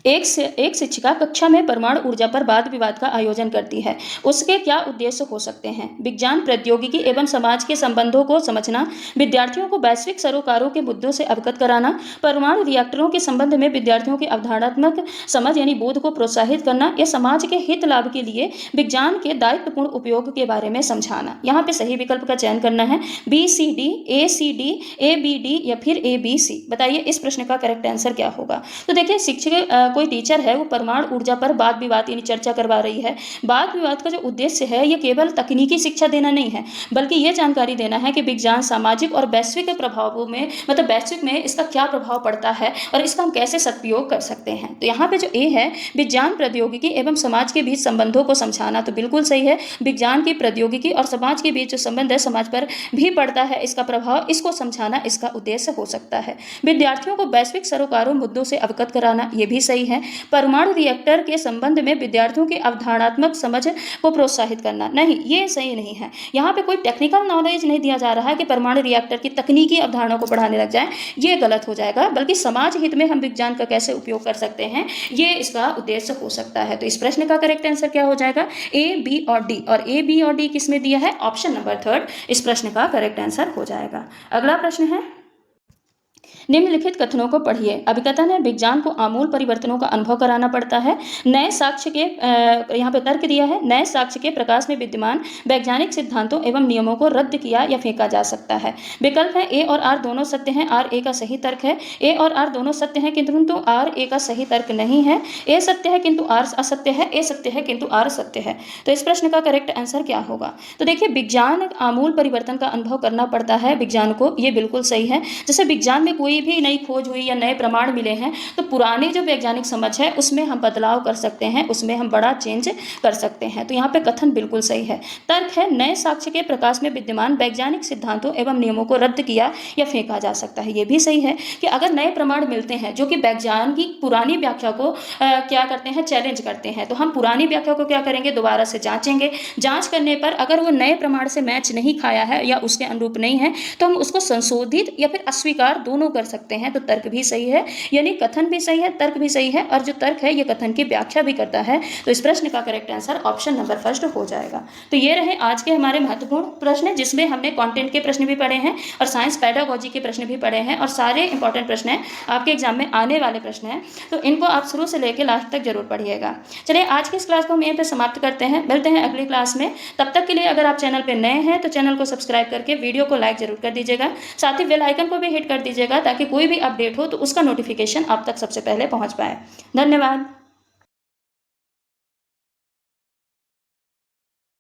एक शिक्षिका कक्षा में परमाणु ऊर्जा पर वाद विवाद का आयोजन करती है, उसके क्या उद्देश्य हो सकते हैं। विज्ञान, प्रौद्योगिकी एवं समाज के संबंधों को समझना, विद्यार्थियों को वैश्विक सरोकारों के मुद्दों से अवगत कराना, परमाणु रिएक्टरों के संबंध में विद्यार्थियों की अवधारणात्मक समझ यानी बोध को प्रोत्साहित करना, या समाज के हित लाभ के लिए विज्ञान के दायित्वपूर्ण उपयोग के बारे में समझाना। यहाँ पे सही विकल्प का चयन करना है, BCD, ACD, ABD या फिर ABC। बताइए इस प्रश्न का करेक्ट आंसर क्या होगा। तो देखिए शिक्षक कोई टीचर है वो परमाणु ऊर्जा पर वाद विवाद यानी चर्चा करवा रही है। वाद विवाद का जो उद्देश्य है ये केवल तकनीकी शिक्षा देना नहीं है, बल्कि ये जानकारी देना है कि विज्ञान सामाजिक और वैश्विक प्रभावों में, मतलब वैश्विक में इसका क्या प्रभाव पड़ता है और इसका हम कैसे सदुपयोग कर सकते हैं। तो यहाँ पे जो ए है, विज्ञान प्रौद्योगिकी एवं समाज के बीच संबंधों को समझाना, तो बिल्कुल सही है। विज्ञान की प्रौद्योगिकी और समाज के बीच जो संबंध है, समाज पर भी पड़ता है इसका प्रभाव, इसको समझाना इसका उद्देश्य हो सकता है। विद्यार्थियों को वैश्विक सरोकारों मुद्दों से अवगत कराना, ये भी सही है। परमाणु रिएक्टर के संबंध में विद्यार्थियों की अवधारणात्मक समझ को प्रोत्साहित करना, नहीं, ये सही नहीं है। यहाँ पे कोई टेक्निकल नॉलेज नहीं दिया जा रहा है कि परमाणु रिएक्टर की तकनीकी अवधारणा को पढ़ाने लग जाए, ये गलत हो जाएगा, बल्कि समाज हित में हम विज्ञान का कैसे उपयोग कर सकते हैं, ये इसका उद्देश्य हो सकता है। तो इस प्रश्न का करेक्ट आंसर क्या हो जाएगा? ए, बी और डी। और ए, बी और डी किसमें दिया है? ऑप्शन नंबर 3 इस प्रश्न का करेक्ट आंसर हो जाएगा। अगला प्रश्न है, निम्नलिखित कथनों को पढ़िए। अभिकथन है, विज्ञान को आमूल परिवर्तनों का अनुभव कराना पड़ता है। नए साक्ष्य के यहाँ पे तर्क दिया है, नए साक्ष्य के प्रकाश में विद्यमान वैज्ञानिक सिद्धांतों एवं नियमों को रद्द किया या फेंका जा सकता है। विकल्प है, ए और आर दोनों सत्य हैं, आर ए का सही तर्क है। ए और आर दोनों सत्य हैं किंतु आर ए का सही तर्क नहीं है। ए सत्य है किंतु आर असत्य है। ए सत्य है किंतु आर सत्य है। तो इस प्रश्न का करेक्ट आंसर क्या होगा? तो देखिए, विज्ञान आमूल परिवर्तन का अनुभव करना पड़ता है विज्ञान को, ये बिल्कुल सही है। जैसे विज्ञान में कोई भी नई खोज हुई या नए प्रमाण मिले हैं, तो पुरानी जो वैज्ञानिक समझ है उसमें हम बदलाव कर सकते हैं, उसमें हम बड़ा चेंज कर सकते हैं। तो यहाँ पे कथन बिल्कुल सही है। तर्क है, नए साक्ष्य के प्रकाश में विद्यमान वैज्ञानिक सिद्धांतों एवं नियमों को रद्द किया या फेंका जा सकता है। ये भी सही है कि अगर नए प्रमाण मिलते हैं जो कि वैज्ञानिक पुरानी व्याख्या को क्या करते हैं, चैलेंज करते हैं, तो हम पुरानी व्याख्या को क्या करेंगे, दोबारा से जांचेंगे। जांच करने पर अगर वो नए प्रमाण से मैच नहीं खाया है या उसके अनुरूप नहीं है, तो हम उसको संशोधित या फिर अस्वीकार दोनों कर सकते हैं। तो तर्क भी सही है, यानी कथन भी सही है, तर्क भी सही है, और जो तर्क है ये कथन की व्याख्या भी करता है। तो इस प्रश्न का करेक्ट आंसर ऑप्शन नंबर 1 हो जाएगा। तो ये रहे आज के हमारे महत्वपूर्ण प्रश्न, जिसमें हमने कंटेंट के प्रश्न भी पढ़े हैं और साइंस पेडागोजी के प्रश्न भी पढ़े हैं, और सारे इंपॉर्टेंट प्रश्न हैं, आपके एग्जाम में आने वाले प्रश्न हैं। तो इनको आप शुरू से लेकर लास्ट तक जरूर पढ़िएगा। चलिए, आज की इस क्लास को हम यहीं पर समाप्त करते हैं, मिलते हैं अगली क्लास में। तब तक के लिए अगर आप चैनल पर नए हैं तो चैनल को सब्सक्राइब करके वीडियो को लाइक जरूर कर दीजिएगा, साथ ही बेल आइकन को भी हिट कर दीजिएगा ताकि कोई भी अपडेट हो तो उसका नोटिफिकेशन आप तक सबसे पहले पहुंच पाए। धन्यवाद।